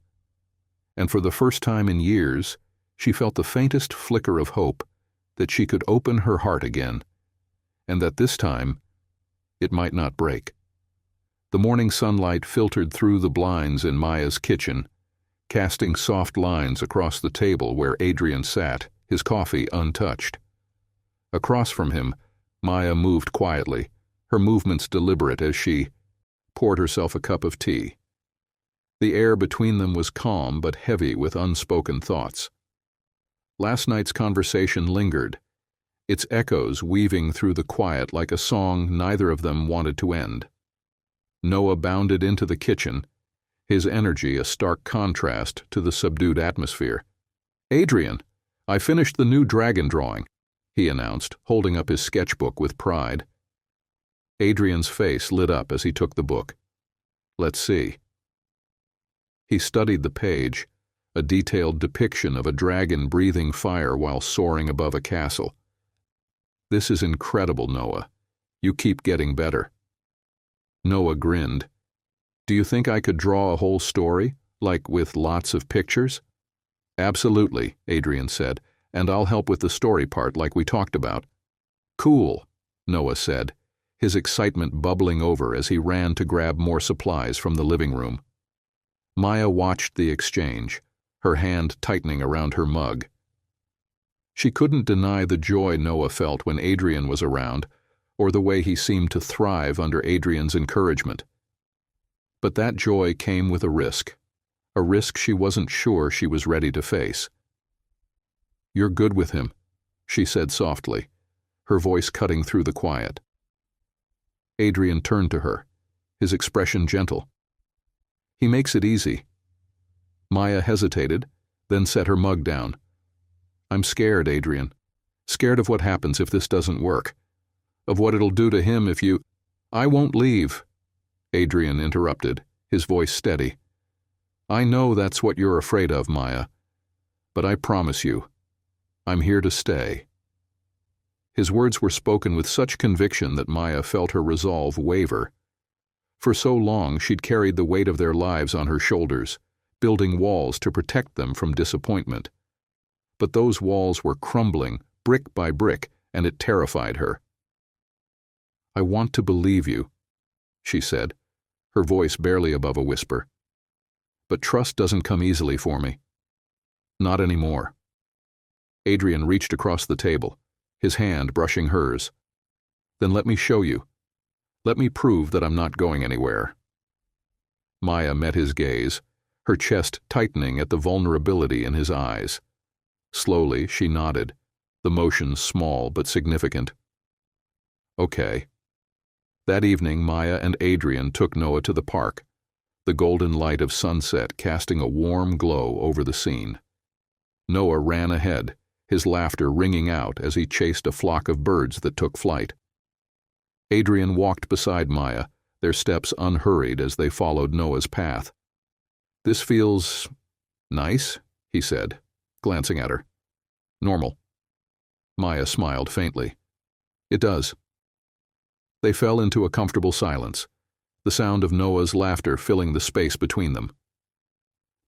And for the first time in years, she felt the faintest flicker of hope that she could open her heart again, and that this time, it might not break. The morning sunlight filtered through the blinds in Maya's kitchen, casting soft lines across the table where Adrian sat, his coffee untouched. Across from him, Maya moved quietly, her movements deliberate as she poured herself a cup of tea. The air between them was calm but heavy with unspoken thoughts. Last night's conversation lingered, its echoes weaving through the quiet like a song neither of them wanted to end. Noah bounded into the kitchen, his energy a stark contrast to the subdued atmosphere. "Adrian, I finished the new dragon drawing," he announced, holding up his sketchbook with pride. Adrian's face lit up as he took the book. "Let's see." He studied the page, a detailed depiction of a dragon breathing fire while soaring above a castle. "This is incredible, Noah. You keep getting better." Noah grinned. "Do you think I could draw a whole story, like with lots of pictures?" "Absolutely," Adrian said, "and I'll help with the story part like we talked about." "Cool," Noah said, his excitement bubbling over as he ran to grab more supplies from the living room. Maya watched the exchange, her hand tightening around her mug. She couldn't deny the joy Noah felt when Adrian was around, or the way he seemed to thrive under Adrian's encouragement. But that joy came with a risk she wasn't sure she was ready to face. "You're good with him," she said softly, her voice cutting through the quiet. Adrian turned to her, his expression gentle. "He makes it easy." Maya hesitated, then set her mug down. "I'm scared, Adrian. Scared of what happens if this doesn't work. Of what it'll do to him if you—" "I won't leave," Adrian interrupted, his voice steady. "I know that's what you're afraid of, Maya. But I promise you, I'm here to stay." His words were spoken with such conviction that Maya felt her resolve waver. For so long she'd carried the weight of their lives on her shoulders, building walls to protect them from disappointment. But those walls were crumbling, brick by brick, and it terrified her. "I want to believe you," she said, her voice barely above a whisper. "But trust doesn't come easily for me. Not anymore." Adrian reached across the table, his hand brushing hers. "Then let me show you. Let me prove that I'm not going anywhere." Maya met his gaze, her chest tightening at the vulnerability in his eyes. Slowly, she nodded, the motion small but significant. "Okay." That evening, Maya and Adrian took Noah to the park, the golden light of sunset casting a warm glow over the scene. Noah ran ahead, his laughter ringing out as he chased a flock of birds that took flight. Adrian walked beside Maya, their steps unhurried as they followed Noah's path. "This feels nice," he said, glancing at her. "Normal." Maya smiled faintly. "It does." They fell into a comfortable silence, the sound of Noah's laughter filling the space between them.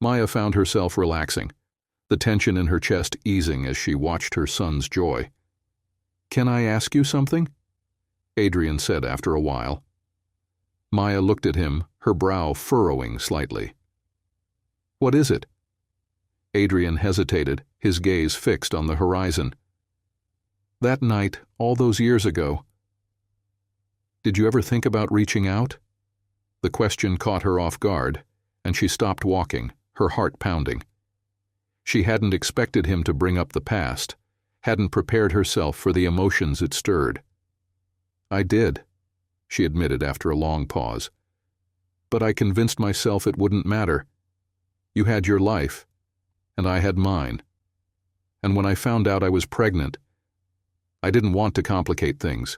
Maya found herself relaxing, the tension in her chest easing as she watched her son's joy. "Can I ask you something?" Adrian said after a while. Maya looked at him, her brow furrowing slightly. "What is it?" Adrian hesitated, his gaze fixed on the horizon. "That night, all those years ago, did you ever think about reaching out?" The question caught her off guard, and she stopped walking, her heart pounding. She hadn't expected him to bring up the past, hadn't prepared herself for the emotions it stirred. "I did," she admitted after a long pause. "But I convinced myself it wouldn't matter. You had your life, and I had mine. And when I found out I was pregnant, I didn't want to complicate things."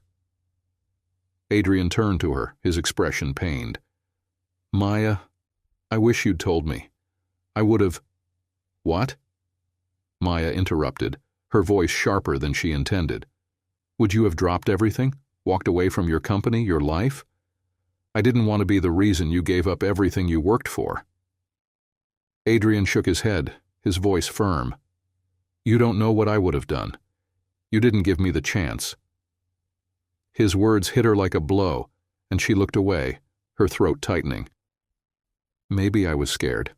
Adrian turned to her, his expression pained. "Maya, I wish you'd told me. I would have—" "What?" Maya interrupted, her voice sharper than she intended. "Would you have dropped everything, walked away from your company, your life? I didn't want to be the reason you gave up everything you worked for." Adrian shook his head, his voice firm. "You don't know what I would have done. You didn't give me the chance." His words hit her like a blow, and she looked away, her throat tightening. "Maybe I was scared,"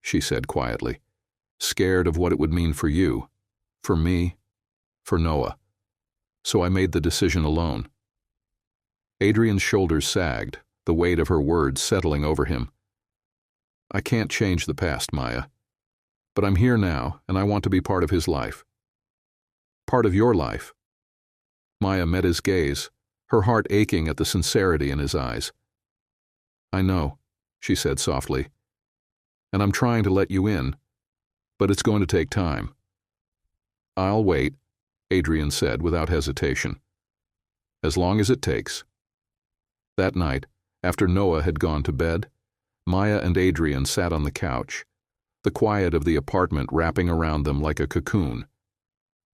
she said quietly. "Scared of what it would mean for you, for me, for Noah. So I made the decision alone." Adrian's shoulders sagged, the weight of her words settling over him. "I can't change the past, Maya. But I'm here now, and I want to be part of his life. Part of your life." Maya met his gaze, her heart aching at the sincerity in his eyes. "I know," she said softly. and I'm trying to let you in, but it's going to take time." "I'll wait," Adrian said without hesitation. "As long as it takes." That night, after Noah had gone to bed, Maya and Adrian sat on the couch, the quiet of the apartment wrapping around them like a cocoon.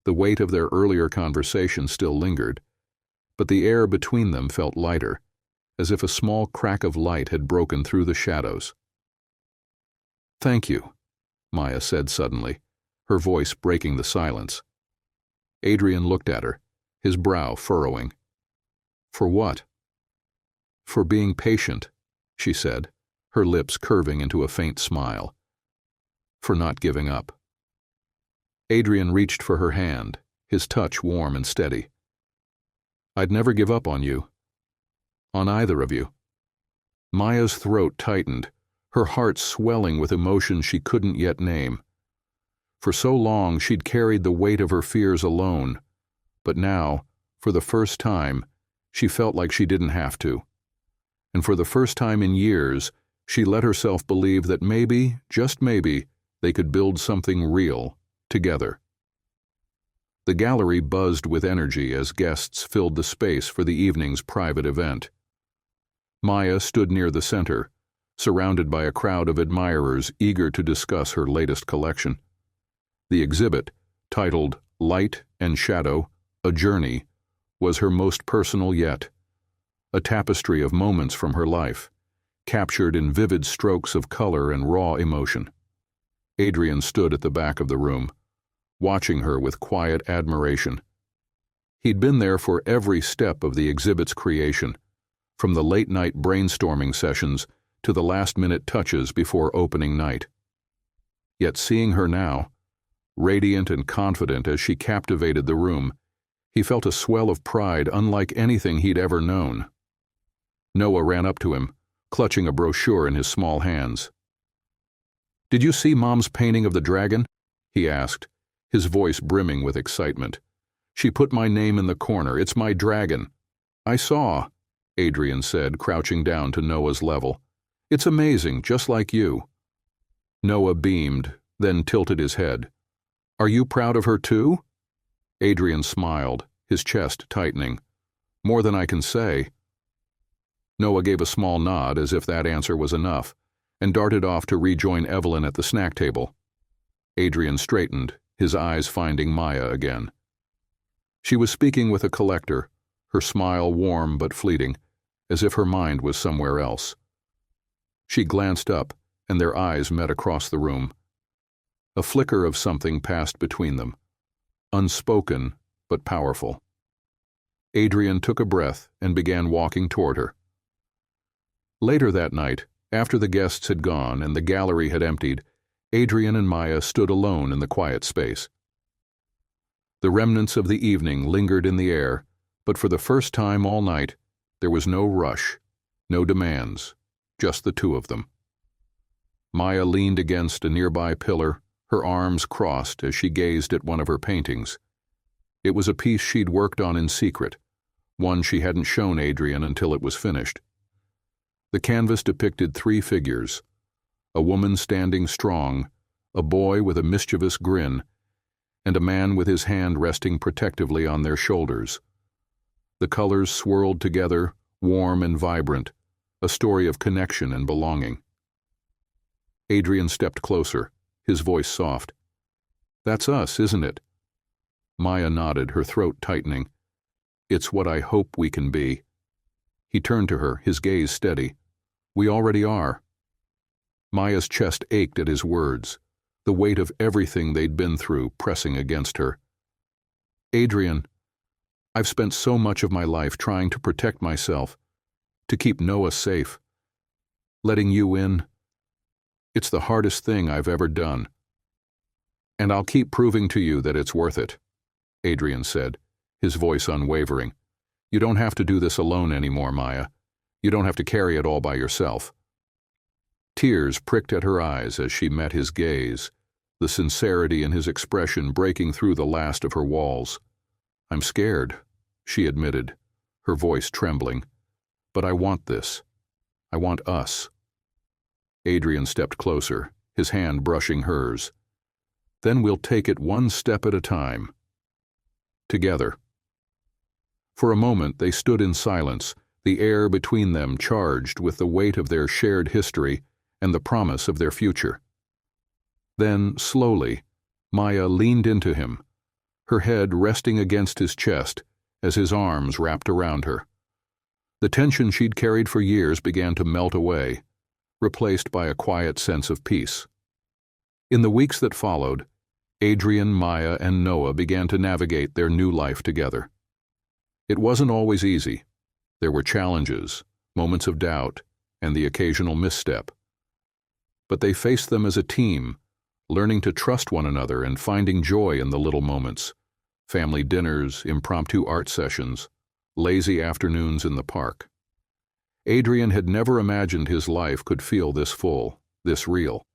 The weight of their earlier conversation still lingered, but the air between them felt lighter, as if a small crack of light had broken through the shadows. "Thank you," Maya said suddenly, her voice breaking the silence. Adrian looked at her, his brow furrowing. "For what?" "For being patient," she said, her lips curving into a faint smile. "For not giving up." Adrian reached for her hand, his touch warm and steady. "I'd never give up on you. On either of you." Maya's throat tightened, her heart swelling with emotions she couldn't yet name. For so long she'd carried the weight of her fears alone, but now, for the first time, she felt like she didn't have to. And for the first time in years, she let herself believe that maybe, just maybe, they could build something real, together. The gallery buzzed with energy as guests filled the space for the evening's private event. Maya stood near the center, surrounded by a crowd of admirers eager to discuss her latest collection. The exhibit, titled Light and Shadow, A Journey, was her most personal yet, a tapestry of moments from her life, captured in vivid strokes of color and raw emotion. Adrian stood at the back of the room, watching her with quiet admiration. He'd been there for every step of the exhibit's creation, from the late-night brainstorming sessions to the last-minute touches before opening night. Yet seeing her now, radiant and confident as she captivated the room, he felt a swell of pride unlike anything he'd ever known. Noah ran up to him, clutching a brochure in his small hands. "Did you see Mom's painting of the dragon?" he asked, his voice brimming with excitement. "She put my name in the corner. It's my dragon." "I saw," Adrian said, crouching down to Noah's level. "It's amazing, just like you." Noah beamed, then tilted his head. "Are you proud of her too?" Adrian smiled, his chest tightening. "More than I can say." Noah gave a small nod as if that answer was enough, and darted off to rejoin Evelyn at the snack table. Adrian straightened, his eyes finding Maya again. She was speaking with a collector, her smile warm but fleeting, as if her mind was somewhere else. She glanced up, and their eyes met across the room. A flicker of something passed between them, unspoken but powerful. Adrian took a breath and began walking toward her. Later that night, after the guests had gone and the gallery had emptied, Adrian and Maya stood alone in the quiet space. The remnants of the evening lingered in the air, but for the first time all night, there was no rush, no demands, just the two of them. Maya leaned against a nearby pillar, her arms crossed as she gazed at one of her paintings. It was a piece she'd worked on in secret, one she hadn't shown Adrian until it was finished. The canvas depicted three figures: a woman standing strong, a boy with a mischievous grin, and a man with his hand resting protectively on their shoulders. The colors swirled together, warm and vibrant, a story of connection and belonging. Adrian stepped closer, his voice soft. "That's us, isn't it?" Maya nodded, her throat tightening. "It's what I hope we can be." He turned to her, his gaze steady. "We already are." Maya's chest ached at his words, the weight of everything they'd been through pressing against her. "Adrian, I've spent so much of my life trying to protect myself, to keep Noah safe. Letting you in, it's the hardest thing I've ever done. And I'll keep proving to you that it's worth it," Adrian said, his voice unwavering. "You don't have to do this alone anymore, Maya. You don't have to carry it all by yourself." Tears pricked at her eyes as she met his gaze, the sincerity in his expression breaking through the last of her walls. "I'm scared," she admitted, her voice trembling. "But I want this. I want us." Adrian stepped closer, his hand brushing hers. Then we'll take it one step at a time. Together. For a moment they stood in silence, the air between them charged with the weight of their shared history and the promise of their future. Then, slowly, Maya leaned into him, her head resting against his chest as his arms wrapped around her. The tension she'd carried for years began to melt away, replaced by a quiet sense of peace. In the weeks that followed, Adrian, Maya, and Noah began to navigate their new life together. It wasn't always easy. There were challenges, moments of doubt, and the occasional misstep. But they faced them as a team, learning to trust one another and finding joy in the little moments: family dinners, impromptu art sessions, lazy afternoons in the park. Adrian had never imagined his life could feel this full, this real.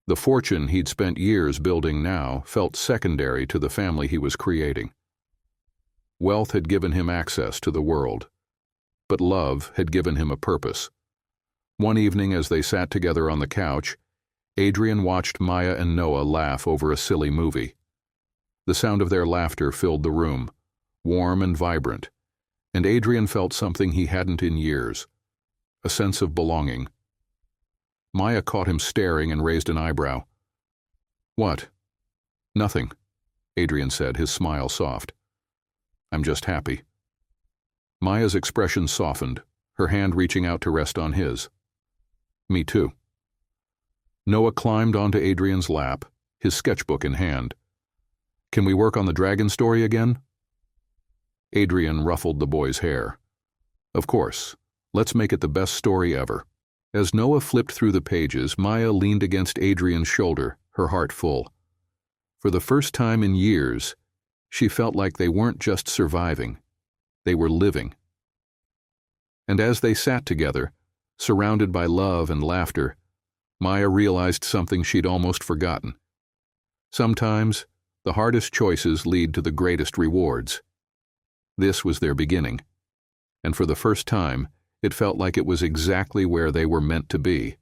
The fortune he'd spent years building now felt secondary to the family he was creating. Wealth had given him access to the world, but love had given him a purpose. One evening as they sat together on the couch, Adrian watched Maya and Noah laugh over a silly movie. The sound of their laughter filled the room, warm and vibrant, and Adrian felt something he hadn't in years, a sense of belonging. Maya caught him staring and raised an eyebrow. "What?" "Nothing," Adrian said, his smile soft. "I'm just happy." Maya's expression softened, her hand reaching out to rest on his. "Me too." Noah climbed onto Adrian's lap, his sketchbook in hand. "Can we work on the dragon story again?" Adrian ruffled the boy's hair. "Of course. Let's make it the best story ever." As Noah flipped through the pages, Maya leaned against Adrian's shoulder, her heart full. For the first time in years, she felt like they weren't just surviving, they were living. And as they sat together, surrounded by love and laughter, Maya realized something she'd almost forgotten. Sometimes, the hardest choices lead to the greatest rewards. This was their beginning, and for the first time, it felt like it was exactly where they were meant to be.